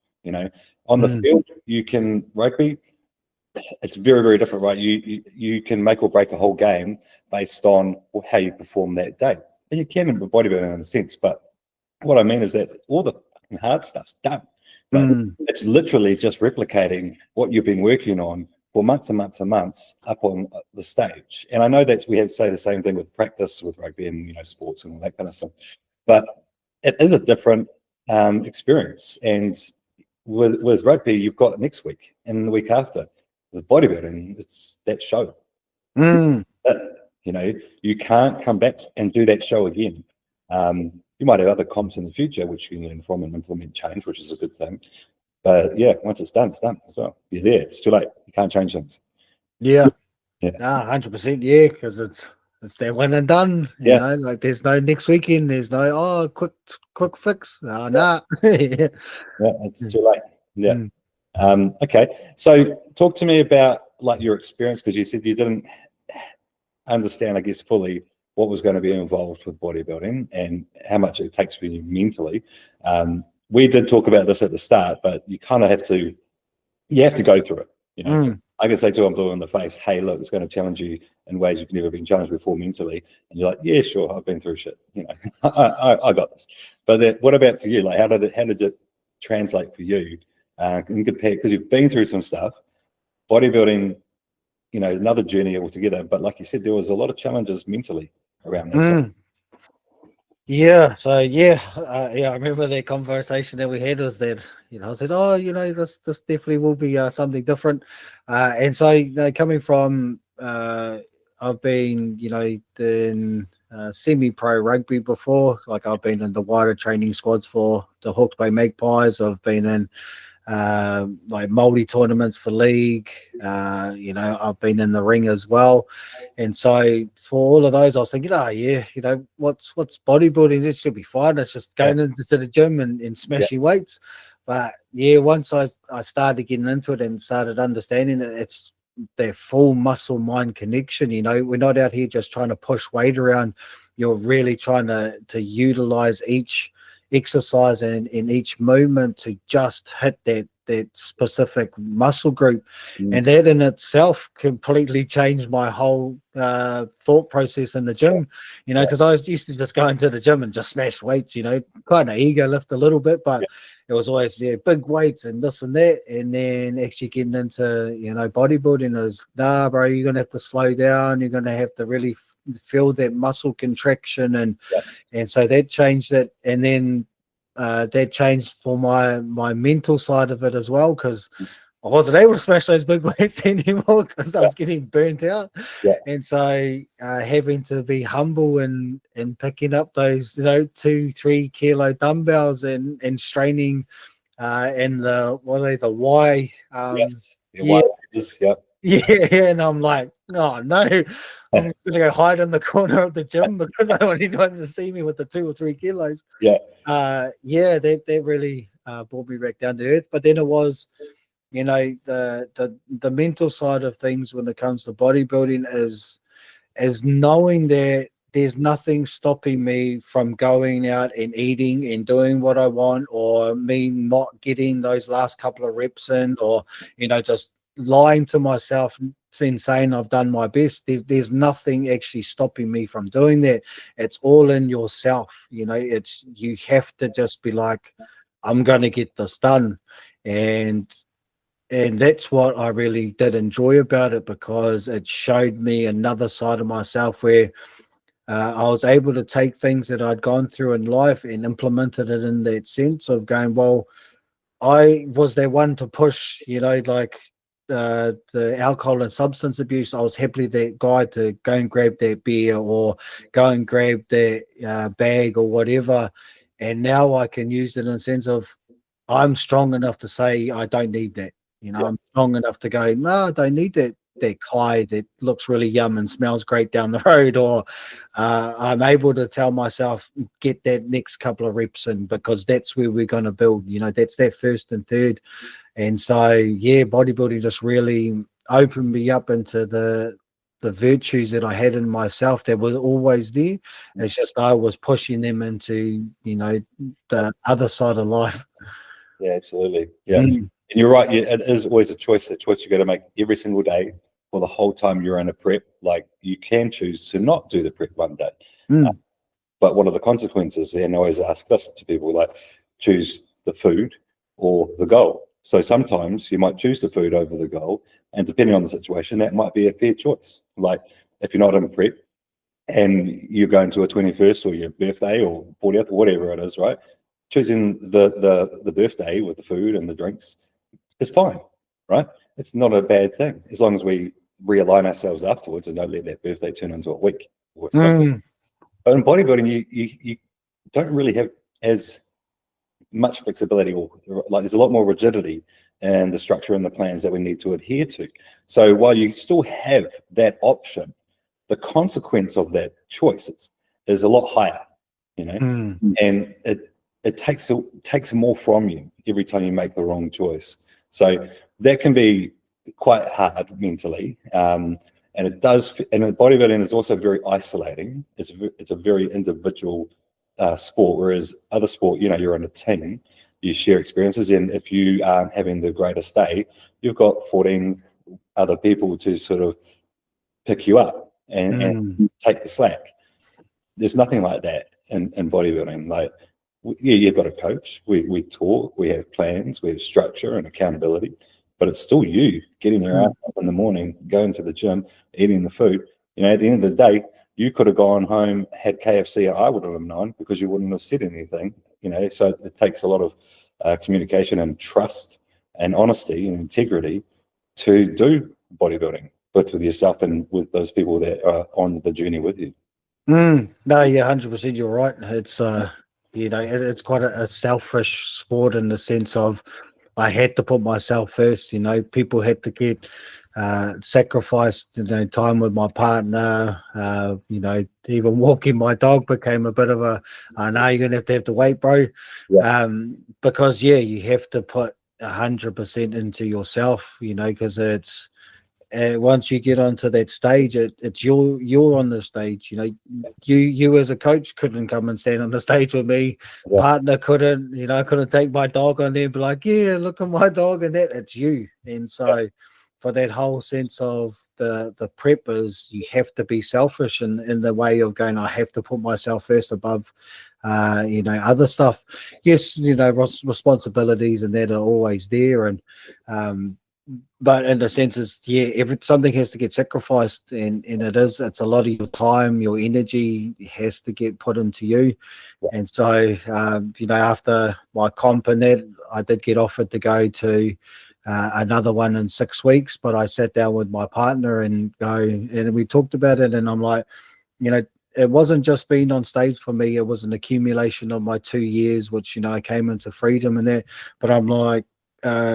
On the field, you can rugby. It's very, very different, right? You can make or break a whole game based on how you perform that day, and you can in bodybuilding in a sense. But what I mean is that all the hard stuff's done. But it's literally just replicating what you've been working on for months and months and months up on the stage. And I know that we have to say the same thing with practice, with rugby and sports and all that kind of stuff. But it is a different experience. And with rugby, you've got next week and the week after. With bodybuilding, it's that show. You can't come back and do that show again. You might have other comps in the future which you can learn from and implement change, which is a good thing. But yeah, once it's done as well. You're there. It's too late. You can't change things. Yeah. 100%. Yeah, because it's that one and done. You know, like, there's no next weekend. There's no quick fix. Oh, nah. Yeah, it's too late. Yeah. Okay. So talk to me about, like, your experience, because you said you didn't understand, I guess, fully what was going to be involved with bodybuilding and how much it takes for you mentally. We did talk about this at the start, but you kind of have to go through it. I can say to them in the face, hey, look, it's going to challenge you in ways you've never been challenged before mentally. And you're like, yeah, sure, I've been through shit. I got this. But what about for you? Like, how did it translate for you? And compare, because you've been through some stuff. Bodybuilding, another journey altogether. But like you said, there was a lot of challenges mentally around that. Yeah. So I remember that conversation that we had was that, I said, this definitely will be something different. And so, coming from, I've been, in semi-pro rugby before. Like, I've been in the wider training squads for the Hawke's Bay Magpies. I've been in like multi tournaments for league. I've been in the ring as well. And so for all of those, I was thinking, what's bodybuilding? It should be fine. It's just going into the gym and smashing weights. But once I started getting into it and started understanding it, it's their full muscle mind connection. We're not out here just trying to push weight around. You're really trying to utilize each exercise and in each movement to just hit that specific muscle group. And that in itself completely changed my whole thought process in the gym, because I used to just go into the gym and just smash weights, kind of ego lift a little bit, but it was always big weights and this and that. And then actually getting into bodybuilding is, nah, bro, you're gonna have to slow down. You're gonna have to really feel that muscle contraction, and so that changed it. And then that changed for my mental side of it as well, because I wasn't able to smash those big weights anymore because I was getting burnt out. Yeah. And so having to be humble and picking up those, 2-3 kilo dumbbells and straining in the, what are they, the Y. Yes. Yeah, Yeah. yeah. And I'm like, oh no, I'm going to go hide in the corner of the gym because I don't want anyone to see me with the 2 or 3 kilos. Yeah. That really brought me back down to earth. But then it was, the mental side of things when it comes to bodybuilding is knowing that there's nothing stopping me from going out and eating and doing what I want, or me not getting those last couple of reps in, or just lying to myself and saying I've done my best. There's nothing actually stopping me from doing that. It's all in yourself. It's, you have to just be like, I'm going to get this done. And that's what I really did enjoy about it, because it showed me another side of myself where I was able to take things that I'd gone through in life and implemented it in that sense of going, well, I was that one to push, like the alcohol and substance abuse. I was happily that guy to go and grab that beer or go and grab that bag or whatever. And now I can use it in the sense of I'm strong enough to say I don't need that. I'm strong enough to go, no, I don't need that Kai that looks really yum and smells great down the road, or I'm able to tell myself, get that next couple of reps in, because that's where we're going to build. That's that first and third. And so, yeah, bodybuilding just really opened me up into the virtues that I had in myself that were always there. It's just I was pushing them into, the other side of life. Yeah, absolutely. Yeah. And you're right. Yeah, it is always a choice you got to make every single day for the whole time you're in a prep. Like, you can choose to not do the prep one day. But what are the consequences? And I always ask this to people, like, choose the food or the goal. So sometimes you might choose the food over the goal. And depending on the situation, that might be a fair choice. Like, if you're not in prep and you're going to a 21st or your birthday or 40th or whatever it is, right? Choosing the birthday with the food and the drinks is fine, right? It's not a bad thing as long as we realign ourselves afterwards and don't let that birthday turn into a week or something. But in bodybuilding, you don't really have as much flexibility, or like there's a lot more rigidity in the structure and the plans that we need to adhere to. So while you still have that option, the consequence of that choice is a lot higher, and it takes more from you every time you make the wrong choice. So that can be quite hard mentally, and it does. And bodybuilding is also very isolating. It's a very individual sport, whereas other sport, you're in a team, you share experiences, and if you are having the greatest day, you've got 14 other people to sort of pick you up and take the slack. There's nothing like that in bodybuilding. Like, yeah, you've got a coach. We talk. We have plans. We have structure and accountability. But it's still you getting your ass up in the morning, going to the gym, eating the food. At the end of the day, you could have gone home, had KFC, and I wouldn't have known because you wouldn't have said anything. So it takes a lot of communication and trust and honesty and integrity to do bodybuilding, both with yourself and with those people that are on the journey with you. No, yeah, 100%. You're right. It's it's quite a selfish sport in the sense of I had to put myself first. People had to get sacrificed. Time with my partner. Even walking my dog became a bit of a. I know you're gonna have to wait, bro. Yeah. Because you have to put 100% into yourself. Because it's. Once you get onto that stage, it's you're on the stage. You as a coach couldn't come and stand on the stage with me. Yeah. Partner couldn't. I couldn't take my dog on there and be like, yeah, look at my dog, and that it's you. And so, for that whole sense of the prep is you have to be selfish in the way of going. I have to put myself first above, other stuff. Yes, responsibilities and that are always there, and but in the sense is, something has to get sacrificed, and it's a lot of your time, your energy has to get put into you. And so after my comp and that, I did get offered to go to another one in 6 weeks. But I sat down with my partner and we talked about it, and I'm like, it wasn't just being on stage for me. It was an accumulation of my 2 years, which, I came into freedom and that. But I'm like,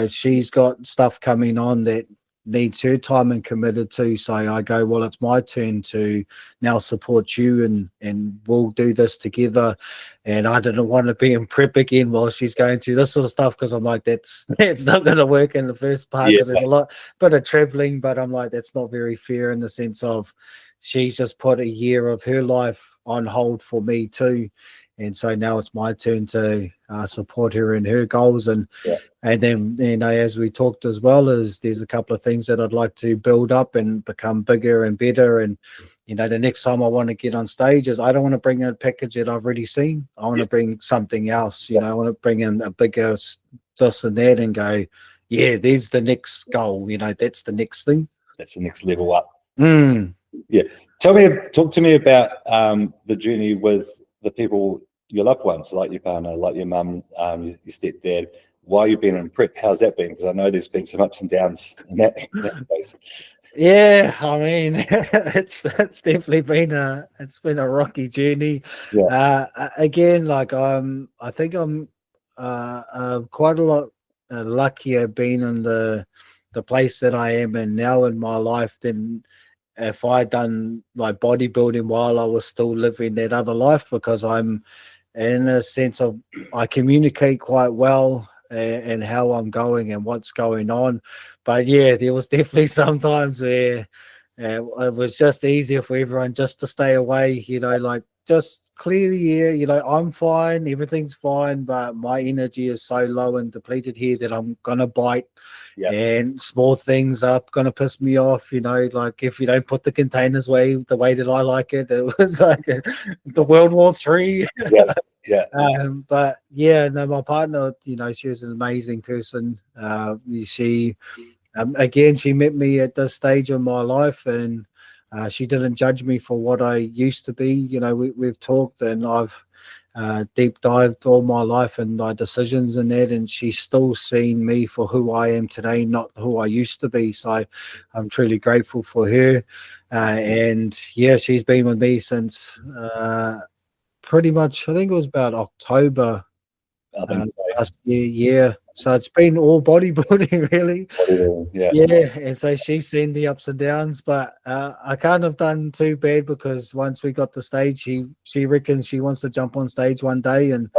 she's got stuff coming on that needs her time and committed to. So I go, well, it's my turn to now support you, and we'll do this together. And I didn't want to be in prep again while she's going through this sort of stuff, because I'm like, that's not going to work in the first part, because there's a bit of traveling. But I'm like, that's not very fair, in the sense of she's just put a year of her life on hold for me too. And so now it's my turn to support her in her goals. And then, as we talked as well, is there's a couple of things that I'd like to build up and become bigger and better. And, the next time I want to get on stage is, I don't want to bring in a package that I've already seen. I want to bring something else. I want to bring in a bigger this and that, and go, yeah, there's the next goal. That's the next thing. That's the next level up. Yeah. Talk to me about the journey with the people, your loved ones, like your partner, like your mum, your stepdad. While you've been in prep, how's that been? Because I know there's been some ups and downs in that space. Yeah, I mean, it's definitely been a rocky journey. Again, like I think I'm quite a lot luckier being in the place that I am in now in my life than if I done like bodybuilding while I was still living that other life, because I'm in a sense of, I communicate quite well and how I'm going and what's going on. But yeah, there was definitely some times where it was just easier for everyone just to stay away, like just clear the air, I'm fine, everything's fine, but my energy is so low and depleted here that I'm going to bite. And small things are going to piss me off, like if you don't put the containers away the way that I like it. It was like the World War III. But yeah, no, my partner, she was an amazing person. She again, she met me at this stage of my life, and she didn't judge me for what I used to be. We've talked, and I've deep dived all my life and my decisions and that, and she's still seen me for who I am today, not who I used to be. So I'm truly grateful for her. And yeah, she's been with me since pretty much, I think it was about October last year. Yeah, so it's been all bodybuilding really. And so she's seen the ups and downs, but I can't have done too bad, because once we got to stage, she reckons she wants to jump on stage one day. And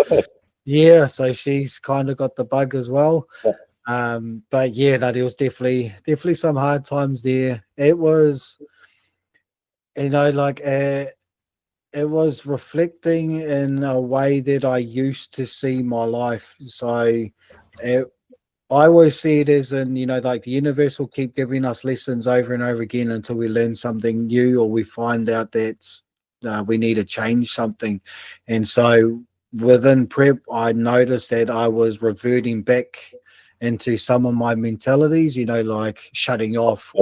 so she's kind of got the bug as well. But yeah, no, there was definitely some hard times there. It was, like it was reflecting in a way that I used to see my life. So I always see it as like the universe will keep giving us lessons over and over again until we learn something new, or we find out that we need to change something. And so within prep, I noticed that I was reverting back into some of my mentalities, like shutting off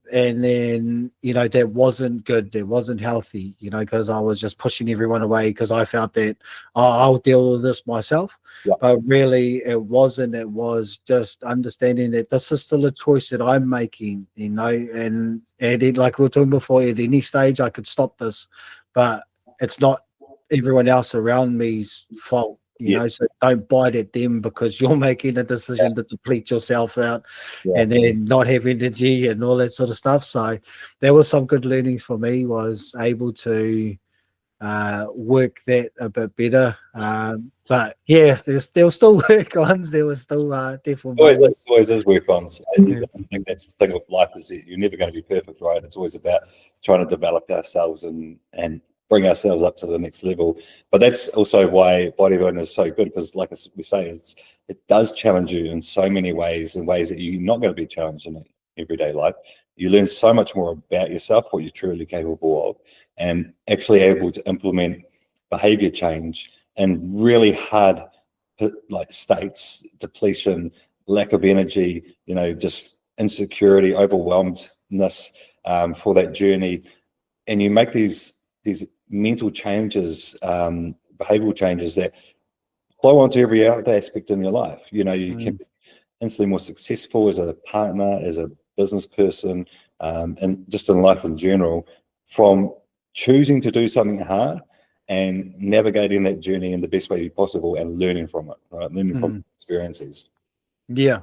and then that wasn't good, that wasn't healthy, because I was just pushing everyone away, because I felt that I'll deal with this myself. But really it wasn't. It was just understanding that this is still a choice that I'm making, and like we were talking before, at any stage I could stop this, but it's not everyone else around me's fault. So don't bite at them because you're making a decision to deplete yourself out and then not have energy and all that sort of stuff. So there was some good learnings for me, was able to work that a bit better. But yeah, there was still work ons. There was still different. Always is work ons. I think that's the thing with life, is that you're never going to be perfect, right? It's always about trying to develop ourselves and bring ourselves up to the next level. But that's also why bodybuilding is so good, because like we say, it does challenge you in so many ways, in ways that you're not going to be challenged in everyday life. You learn so much more about yourself, what you're truly capable of, and actually able to implement behavior change in really hard like states, depletion, lack of energy, just insecurity, overwhelmedness for that journey. And you make these mental changes, behavioral changes that flow onto every other aspect in your life. You know, you can be instantly more successful as a partner, as a business person, and just in life in general, from choosing to do something hard and navigating that journey in the best way possible and learning from it, right? Learning from experiences. Yeah,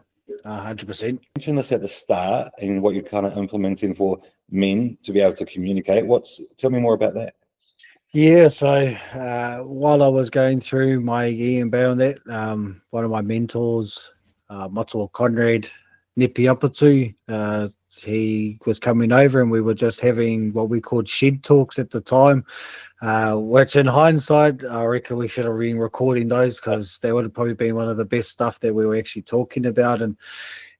100%. You mentioned this at the start and what you're kind of implementing for men to be able to communicate. Tell me more about that. Yeah, so while I was going through my EMBA on that, one of my mentors, Matua Conrad Nepiapatu, he was coming over and we were just having what we called shed talks at the time, which in hindsight, I reckon we should have been recording those because they would have probably been one of the best stuff that we were actually talking about.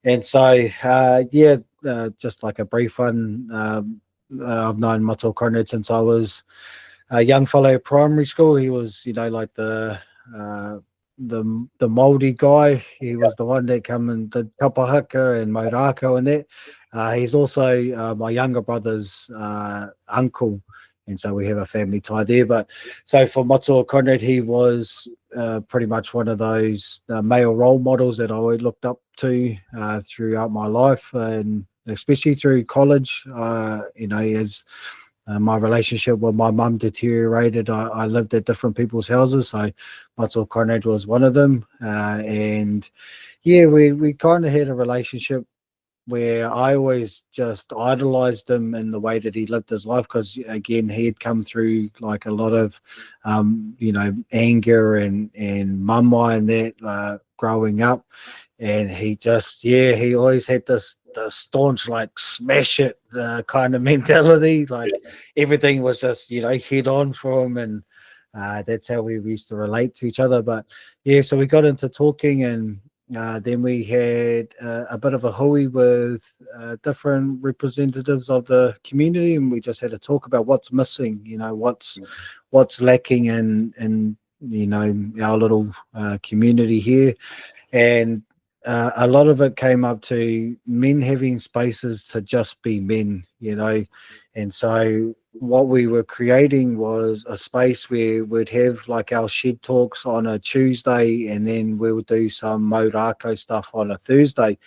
And so, just like a brief one, I've known Matua Conrad since I was a young fellow at primary school. He was, like the moldy guy. He was the one that come and did kapahaka and maurako and that. He's also my younger brother's uncle, and so we have a family tie there. But so for Matua Conrad, he was pretty much one of those male role models that I looked up to throughout my life, and especially through college. As my relationship with my mum deteriorated. I lived at different people's houses, so Matua Conrad was one of them. And yeah, we kind of had a relationship where I always just idolized him in the way that he lived his life, because again, he had come through like a lot of anger and mama and that growing up. And he always had this the staunch, like, smash it kind of mentality. Like everything was just head on for him, and that's how we used to relate to each other. But yeah, so we got into talking, and then we had a bit of a hui with different representatives of the community, and we just had to talk about what's missing, what's lacking in our little community here. And a lot of it came up to men having spaces to just be men, and so what we were creating was a space where we'd have like our shed talks on a Tuesday, and then we would do some Maurako stuff on a Thursday.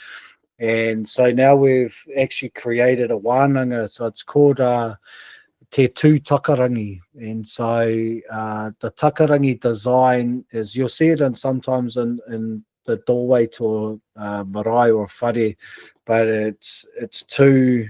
And so now we've actually created a wānanga, so it's called Te Tū Takarangi. And so the Takarangi design is, you'll see it sometimes in the doorway to a marae or whare, but it's two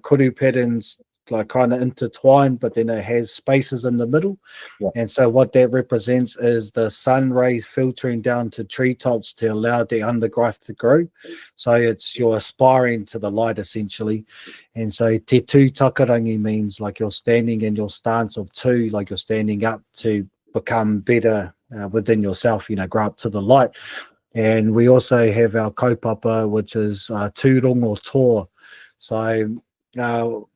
kuru patterns like kind of intertwined, but then it has spaces in the middle. Yeah. And so what that represents is the sun rays filtering down to treetops to allow the undergrowth to grow. So you're aspiring to the light essentially. And so te tū takarangi means like you're standing in your stance of two, like you're standing up to become better within yourself, grow up to the light. And we also have our kaupapa, which is tūrongo tō. So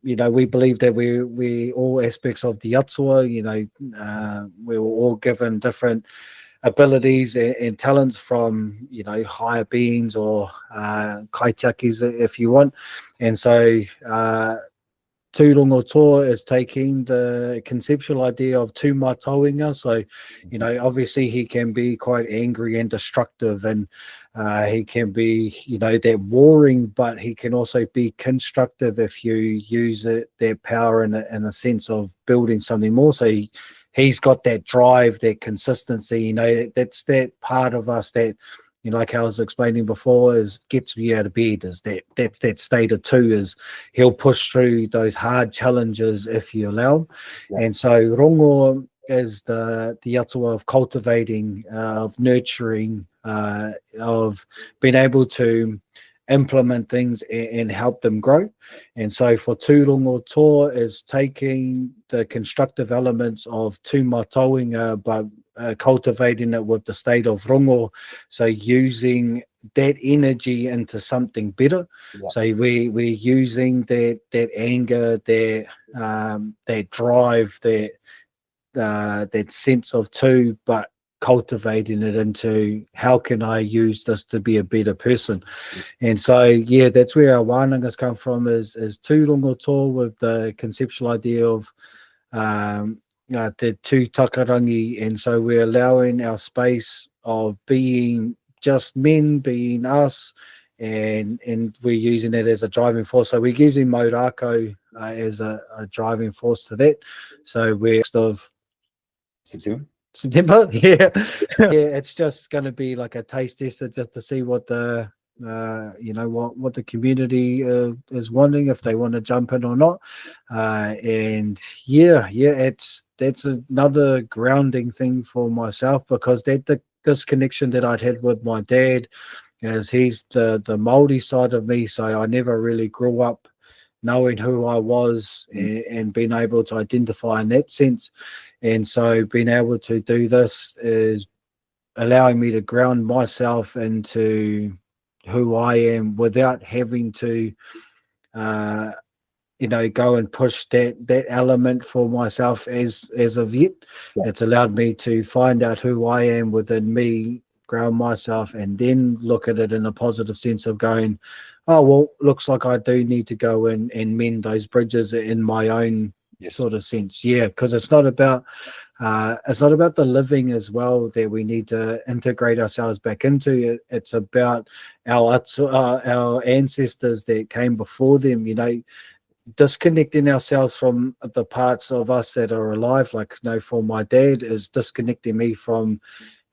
we believe that we all aspects of the atua, we were all given different abilities and talents from, higher beings or kaitiakis, if you want. And so Tūrongo Tō is taking the conceptual idea of tū mātauranga. So, obviously he can be quite angry and destructive, and he can be, that warring, but he can also be constructive if you use that power in a sense of building something more. So he's got that drive, that consistency, that's that part of us that, like I was explaining before, is gets me out of bed. That's that state of two, is he'll push through those hard challenges if you allow him. Yeah. And so rongo is the atua of cultivating, of nurturing, of being able to implement things and help them grow. And so for tūrongo tō is taking the constructive elements of tū mātauranga, but cultivating it with the state of rongo, so using that energy into something better. Yeah. So we're using that anger, that drive, that sense of two, but cultivating it into how can I use this to be a better person. And so yeah, that's where our wānangas come from, is tūrongo tō, with the conceptual idea of the tū takarangi. And so we're allowing our space of being just men, being us, and we're using it as a driving force. So we're using Modako as a driving force to that. So we're of September, yeah, yeah. It's just going to be like a taste tester just to see what the what the community is wanting, if they want to jump in or not. And that's another grounding thing for myself, because that this connection that I'd had with my dad, as he's the Māori side of me, so I never really grew up knowing who I was and being able to identify in that sense. And so being able to do this is allowing me to ground myself into who I am without having to go and push that element for myself as of yet. It's allowed me to find out who I am within me, ground myself, and then look at it in a positive sense of going, oh well, looks like I do need to go in and mend those bridges in my own sort of sense. Yeah, because it's not about the living as well that we need to integrate ourselves back into. It's about our ancestors that came before them, disconnecting ourselves from the parts of us that are alive. Like, for my dad is disconnecting me from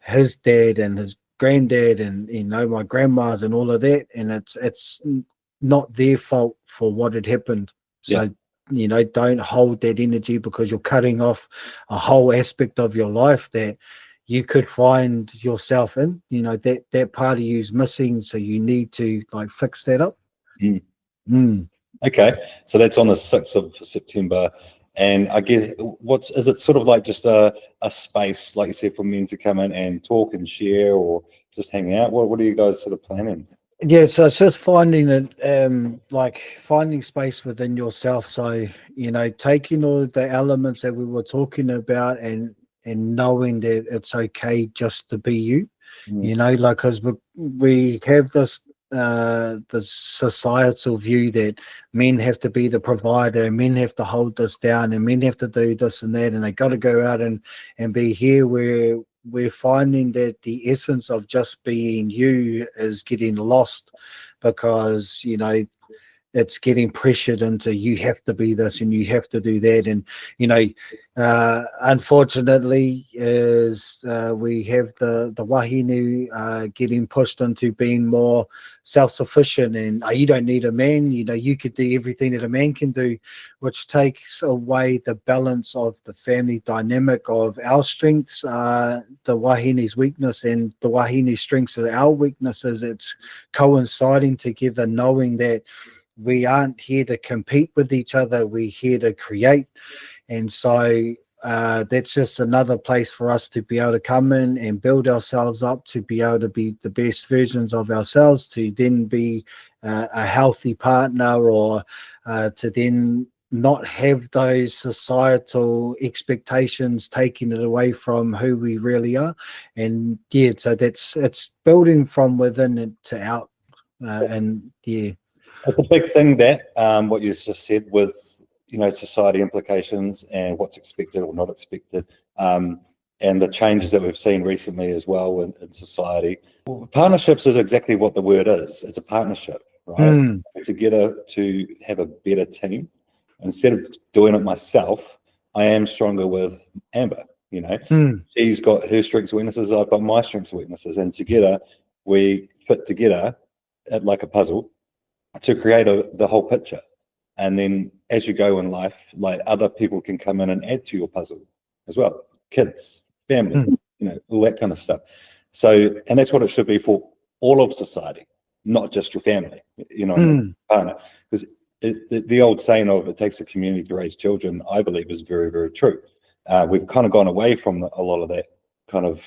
his dad and his granddad and my grandmas and all of that, and it's not their fault for what had happened. So don't hold that energy, because you're cutting off a whole aspect of your life that you could find yourself in. That part of you's missing, so you need to fix that up. Okay, so that's on the 6th of September. And I guess is it sort of like just a space, like you said, for men to come in and talk and share, or just hang out? What are you guys sort of planning? Yeah, so it's just finding it, finding space within yourself. So, taking all the elements that we were talking about and knowing that it's okay just to be you, because we have this the societal view that men have to be the provider, and men have to hold this down, and men have to do this and that, and they got to go out and be here, where we're finding that the essence of just being you is getting lost, because it's getting pressured into, you have to be this and you have to do that. And unfortunately is we have the wahine getting pushed into being more self-sufficient, and you don't need a man, you could do everything that a man can do, which takes away the balance of the family dynamic of our strengths, the wahine's weakness, and the wahine's strengths are our weaknesses. It's coinciding together, knowing that we aren't here to compete with each other, we're here to create. And so that's just another place for us to be able to come in and build ourselves up, to be able to be the best versions of ourselves, to then be a healthy partner, or to then not have those societal expectations taking it away from who we really are. And so it's building from within it to out. It's a big thing, that what you just said, with society implications and what's expected or not expected, and the changes that we've seen recently as well in society. Partnerships is exactly what the word is. It's a partnership, right? Together to have a better team. Instead of doing it myself, I am stronger with Amber. She's got her strengths and weaknesses, I've got my strengths and weaknesses, and together we fit together like a puzzle to create the whole picture. And then as you go in life, other people can come in and add to your puzzle as well. Kids, family, all that kind of stuff. So, and that's what it should be for all of society, not just your family, partner. Because the old saying of it takes a community to raise children, I believe, is very, very true. We've kind of gone away from a lot of that kind of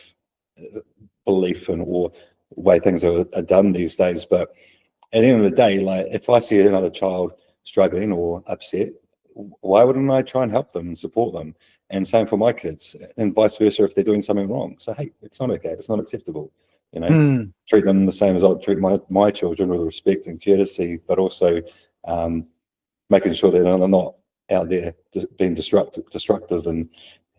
belief or way things are done these days. But at the end of the day, if I see another child struggling or upset, why wouldn't I try and help them and support them? And same for my kids, and vice versa if they're doing something wrong. So hey, it's not okay, it's not acceptable. Treat them the same as I would treat my children, with respect and courtesy, but also making sure that they're not out there being destructive and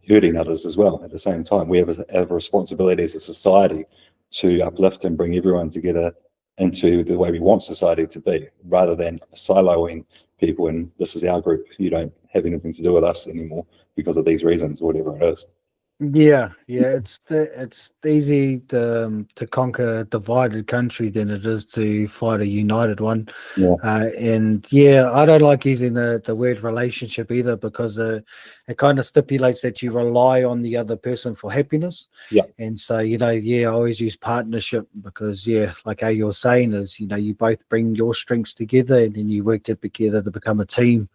hurting others as well at the same time. We have a responsibility as a society to uplift and bring everyone together into the way we want society to be, rather than siloing people and this is our group, you don't have anything to do with us anymore because of these reasons, whatever it is. Yeah, it's easy to conquer a divided country than it is to fight a united one. Yeah. And yeah, I don't like using the word relationship either, because it kind of stipulates that you rely on the other person for happiness. Yeah. And so, I always use partnership, because like how you're saying is, you both bring your strengths together and then you work together to become a team.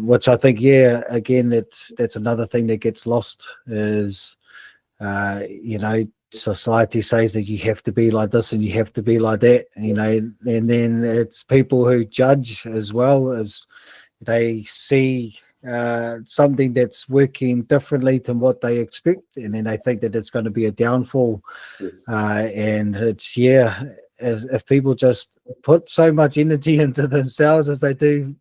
Which I think, again, that's another thing that gets lost is, society says that you have to be like this and you have to be like that, and then it's people who judge as well, as they see something that's working differently to what they expect, and then they think that it's going to be a downfall. Yes. And it's, as if people just put so much energy into themselves as they do,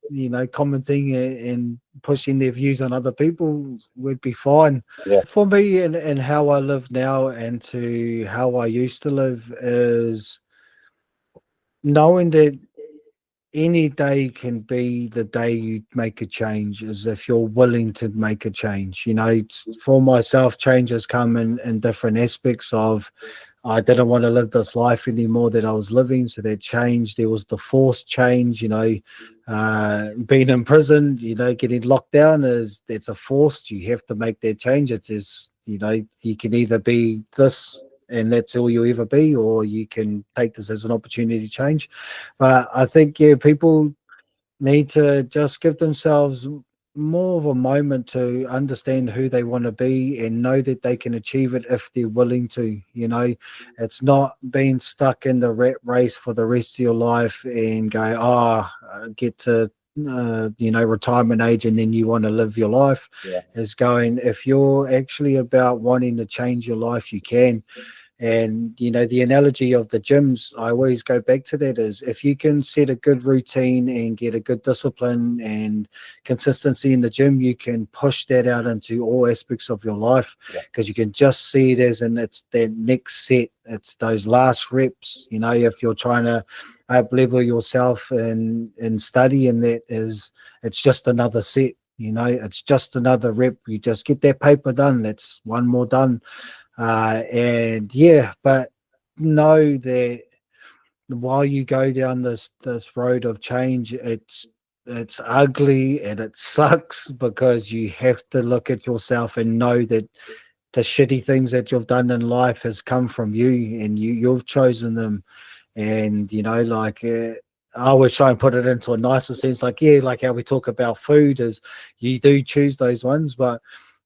commenting and pushing their views on other people, would be fine. Yeah. For me, and how I live now and to how I used to live, is knowing that any day can be the day you make a change, as if you're willing to make a change. For myself, change has come in different aspects of, I didn't want to live this life anymore that I was living, so that changed. There was the forced change, being in prison, getting locked down, that's a forced. You have to make that change. It is, you can either be this and that's all you'll ever be, or you can take this as an opportunity to change. But I think, people need to just give themselves more of a moment to understand who they want to be and know that they can achieve it if they're willing to. It's not being stuck in the rat race for the rest of your life and go, get to retirement age and then you want to live your life. Is going, if you're actually about wanting to change your life, you can. And the analogy of the gyms, I always go back to that, is if you can set a good routine and get a good discipline and consistency in the gym, you can push that out into all aspects of your life, because you can just see it as, and it's that next set, it's those last reps. If you're trying to up level yourself in study, and that is, it's just another set. It's just another rep. You just get that paper done. That's one more done. But know that while you go down this road of change, it's ugly and it sucks, because you have to look at yourself and know that the shitty things that you've done in life has come from you, and you've chosen them. And I always try and put it into a nicer sense, like how we talk about food, is you do choose those ones, but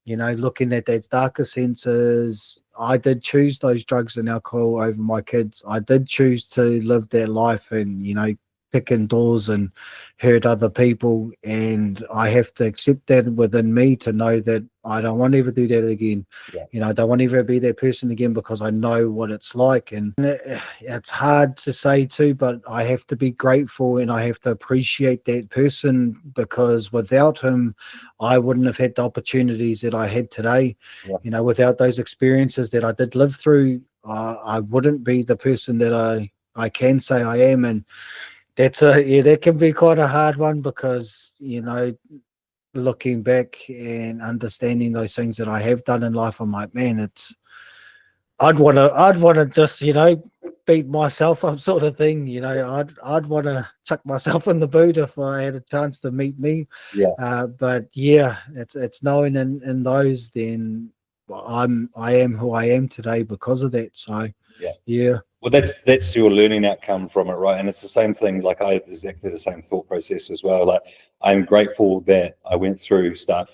looking at that darker senses, I did choose those drugs and alcohol over my kids. I did choose to live that life and, kick in doors and hurt other people. And I have to accept that within me, to know that I don't want to ever do that again. I don't want to ever be that person again, because I know what it's like. And it's hard to say too, but I have to be grateful and I have to appreciate that person, because without him, I wouldn't have had the opportunities that I had today. Without those experiences that I did live through, I wouldn't be the person that I can say I am. And that can be quite a hard one, because looking back and understanding those things that I have done in life, I'm like, man, I'd want to just beat myself up, sort of thing. I'd want to chuck myself in the boot if I had a chance to meet me. But it's knowing in those, then I am who I am today because of that. So well, that's your learning outcome from it, right? And it's the same thing. Like, I have exactly the same thought process as well. Like, I'm grateful that I went through stuff,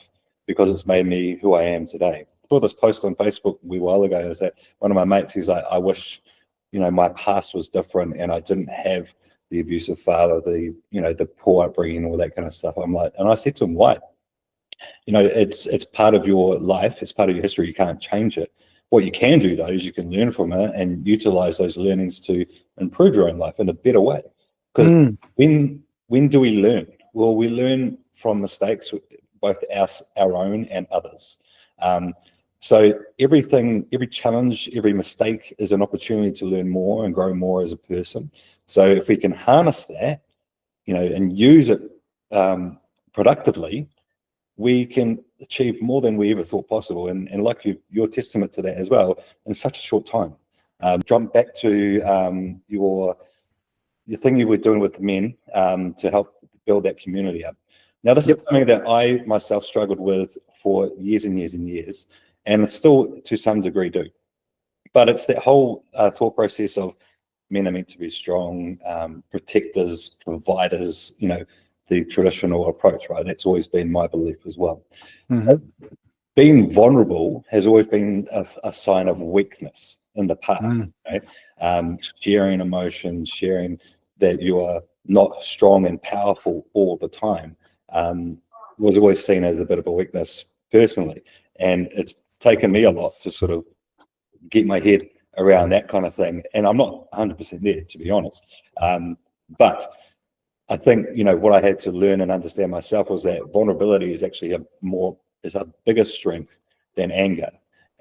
because it's made me who I am today. I saw this post on Facebook a wee while ago. Is that one of my mates? He's like, I wish, my past was different and I didn't have the abusive father, the poor upbringing, all that kind of stuff. I'm like, and I said to him, why? It's part of your life. It's part of your history. You can't change it. What you can do, though, is you can learn from it and utilize those learnings to improve your own life in a better way. Because when do we learn? Well, we learn from mistakes, both our own and others. So every challenge, every mistake is an opportunity to learn more and grow more as a person. So if we can harness that, and use it productively, we can achieve more than we ever thought possible. And like you're testament to that as well in such a short time. Jump back to your thing you were doing with the men to help build that community up. Now, this is something that I myself struggled with for years and years and years, and still to some degree do. But it's that whole thought process of men are meant to be strong, protectors, providers, the traditional approach, right? That's always been my belief as well. Being vulnerable has always been a sign of weakness in the past, right? Sharing emotions, sharing that you are not strong and powerful all the time was always seen as a bit of a weakness personally. And it's taken me a lot to sort of get my head around that kind of thing. And I'm not 100% there, to be honest. But I think, what I had to learn and understand myself was that vulnerability is actually a bigger strength than anger.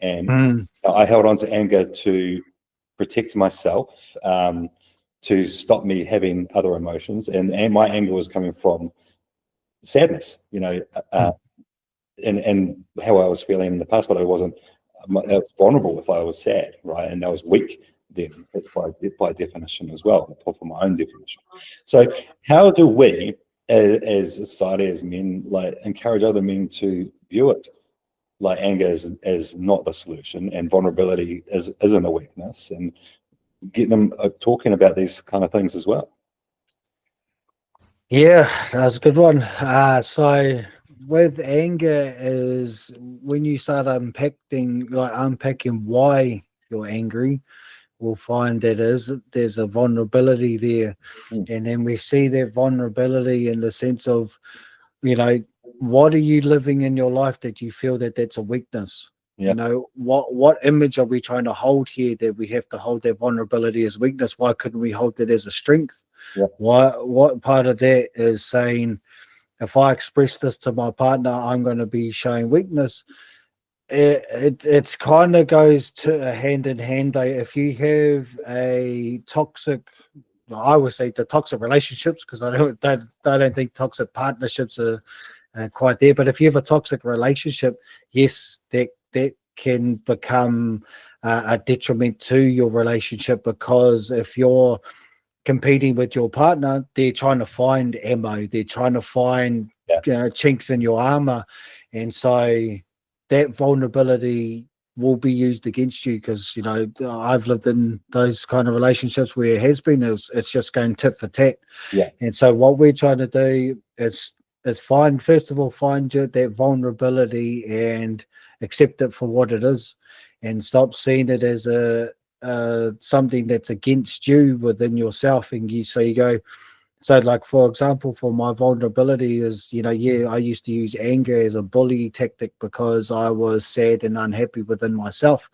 And I held on to anger to protect myself, to stop me having other emotions. And my anger was coming from sadness, and how I was feeling in the past, but I was vulnerable if I was sad, right? And I was weak then, by definition as well, for my own definition. So how do we, as a society, as men, like encourage other men to view it like anger as not the solution, and vulnerability isn't a weakness, and getting them talking about these kind of things as well? Yeah, that's a good one. So with anger is when you start unpacking why you're angry, we'll find that there's a vulnerability there. And then we see that vulnerability in the sense of, what are you living in your life that you feel that that's a weakness? What image are we trying to hold here that we have to hold that vulnerability as weakness? Why couldn't we hold it as a strength? What part of that is saying, if I express this to my partner, I'm going to be showing weakness? It's kind of goes to hand in hand. If you have a toxic, I would say the toxic relationships, because I don't think toxic partnerships are quite there. But if you have a toxic relationship, yes, that can become a detriment to your relationship, because if you're competing with your partner, they're trying to find ammo, they're trying to find chinks in your armor, and so that vulnerability will be used against you, because I've lived in those kind of relationships where it has been, it's just going tit for tat. And so what we're trying to do is find that vulnerability and accept it for what it is, and stop seeing it as something that's against you within yourself. And you go, so like, for example, for my vulnerability is, I used to use anger as a bully tactic because I was sad and unhappy within myself.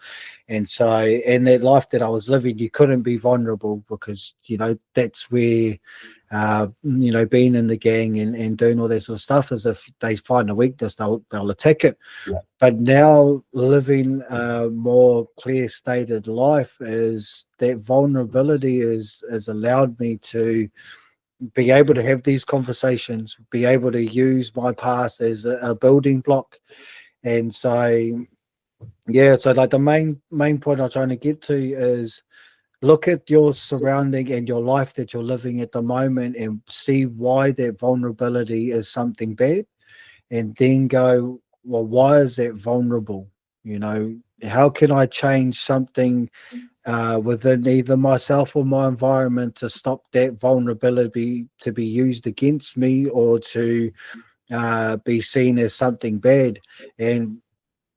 And so in that life that I was living, you couldn't be vulnerable, because, that's where, being in the gang and doing all that sort of stuff, is if they find a weakness, they'll attack it. But now living a more clear stated life, is that vulnerability has allowed me to be able to have these conversations, be able to use my past as a building block. And so, so like the main point I'm trying to get to is, look at your surrounding and your life that you're living at the moment, and see why that vulnerability is something bad, and then go, well, why is that vulnerable? How can I change something within either myself or my environment to stop that vulnerability to be used against me, or to be seen as something bad? And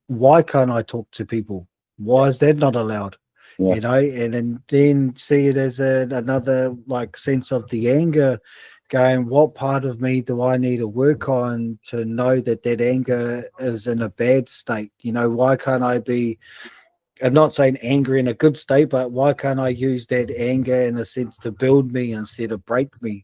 why can't I talk to people? Why is that not allowed? And then see it as another like sense of the anger, going, what part of me do I need to work on to know that anger is in a bad state? Why can't I be, I'm not saying angry in a good state, but why can't I use that anger in a sense to build me instead of break me?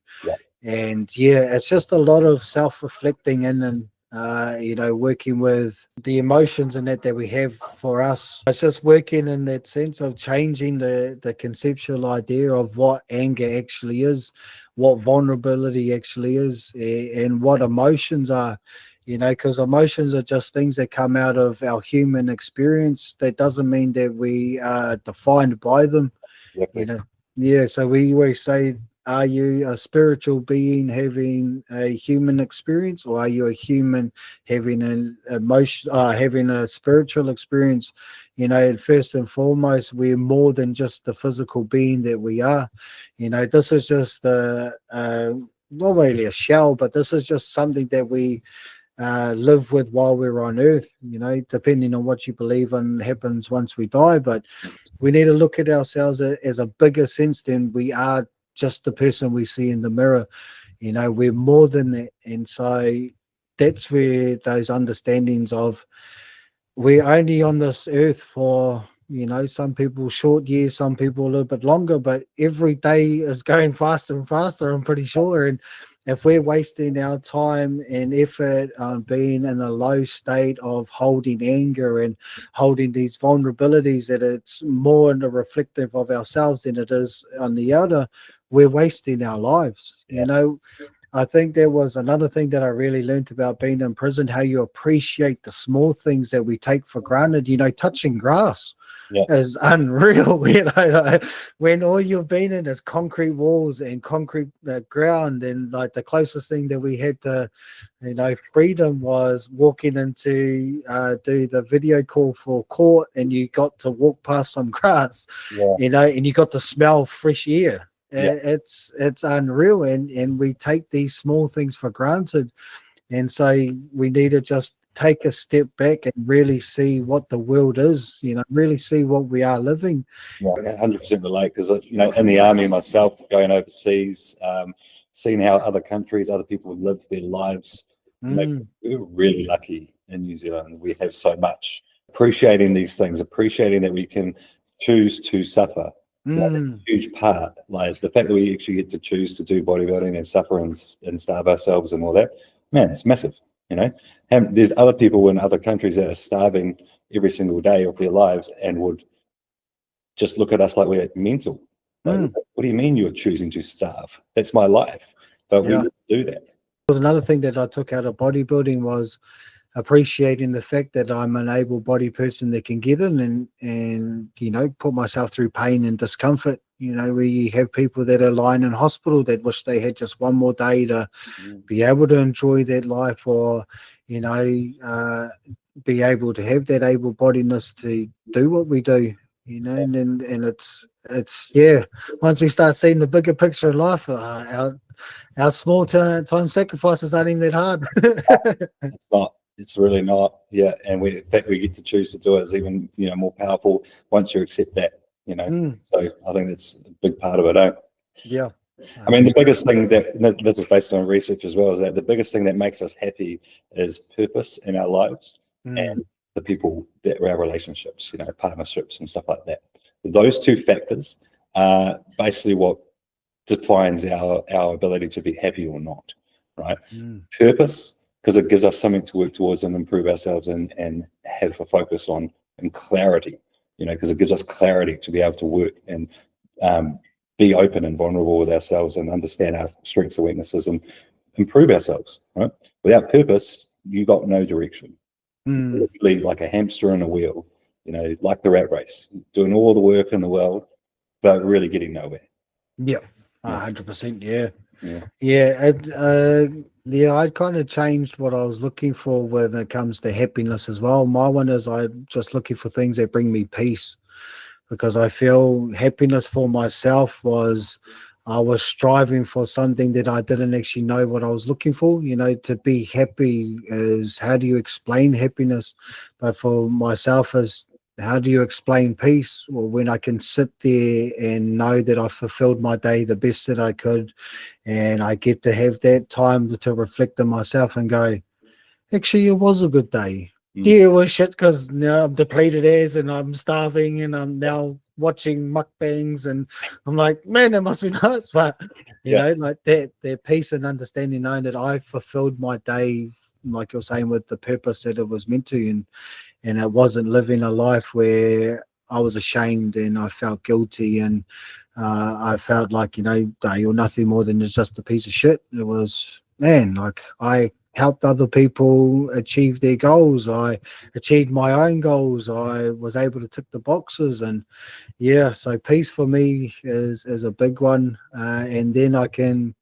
And it's just a lot of self-reflecting in working with the emotions and that we have for us. It's just working in that sense of changing the conceptual idea of what anger actually is, what vulnerability actually is, and what emotions are. Because emotions are just things that come out of our human experience. That doesn't mean that we are defined by them. Exactly. Yeah, so we always say, are you a spiritual being having a human experience, or are you a human having an emotion, having a spiritual experience? First and foremost, we're more than just the physical being that we are. This is just not really a shell, but this is just something that we live with while we're on earth, depending on what you believe in happens once we die. But we need to look at ourselves as a bigger sense than we are just the person we see in the mirror. We're more than that. And so that's where those understandings of we're only on this earth for, some people short years, some people a little bit longer, but every day is going faster and faster, I'm pretty sure. And if we're wasting our time and effort on being in a low state of holding anger and holding these vulnerabilities, that it's more in the reflective of ourselves than it is on the outer, we're wasting our lives. I think there was another thing that I really learned about being in prison, how you appreciate the small things that we take for granted. Touching grass Yeah. is unreal. Like, when all you've been in is concrete walls and concrete ground, and like the closest thing that we had to, freedom was walking into do the video call for court, and you got to walk past some grass, Yeah. and you got to smell fresh air. Yeah. It's unreal, and we take these small things for granted, and so we need to just take a step back and really see what the world is. Really see what we are living. Yeah, 100% relate, because in the army myself, going overseas, seeing how other countries, other people live their lives. We're really lucky in New Zealand. We have so much. Appreciating these things, appreciating that we can choose to suffer. That's a huge part. Like the fact that we actually get to choose to do bodybuilding and suffer and starve ourselves and all that, man, it's massive. And there's other people in other countries that are starving every single day of their lives and would just look at us like we're mental. Like, what do you mean you're choosing to starve? That's my life. But we do that. Was another thing that I took out of bodybuilding was appreciating the fact that I'm an able-bodied person that can get in and put myself through pain and discomfort. We have people that are lying in hospital that wish they had just one more day to be able to enjoy that life, or be able to have that able-bodiedness to do what we do. And it's once we start seeing the bigger picture of life, our small time sacrifices aren't even that hard. It's not. It's really not. Yeah, and the fact we get to choose to do it is even more powerful once you accept that. So I think that's a big part of it. Yeah. I mean, the biggest thing this is based on research as well, is that the biggest thing that makes us happy is purpose in our lives and the people that are our relationships, partnerships and stuff like that. Those two factors are basically what defines our ability to be happy or not, right? Purpose, because it gives us something to work towards and improve ourselves and have a focus on, and clarity, because it gives us clarity to be able to work and be open and vulnerable with ourselves and understand our strengths and weaknesses and improve ourselves, right? Without purpose, you got no direction. Literally like a hamster in a wheel, like the rat race, doing all the work in the world, but really getting nowhere. Yeah, 100%. I kind of changed what I was looking for when it comes to happiness as well. My one is I'm just looking for things that bring me peace, because I feel happiness for myself was I was striving for something that I didn't actually know what I was looking for. To be happy is, how do you explain happiness? But for myself is, how do you explain peace? Well, when I can sit there and know that I fulfilled my day the best that I could, and I get to have that time to reflect on myself and go, actually, it was a good day. Yeah, it was shit because I'm depleted as and I'm starving and I'm now watching mukbangs and I'm like, man, that must be nice. But like that peace and understanding, knowing that I fulfilled my day like you're saying, with the purpose that it was meant to, and it wasn't living a life where I was ashamed and I felt guilty, and I felt like, you know, you're nothing more than just a piece of shit. It was, man, like I helped other people achieve their goals. I achieved my own goals. I was able to tick the boxes, and yeah, so peace for me is a big one, and then I can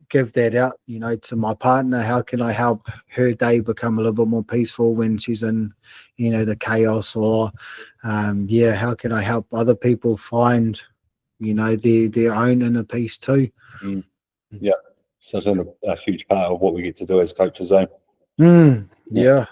give that out, you know, to my partner. How can I help her day become a little bit more peaceful when she's in, you know, the chaos? Or yeah, how can I help other people find, you know, their own inner peace too? Mm. Yeah, such a huge part of what we get to do as coaches, eh? Yeah. Yeah.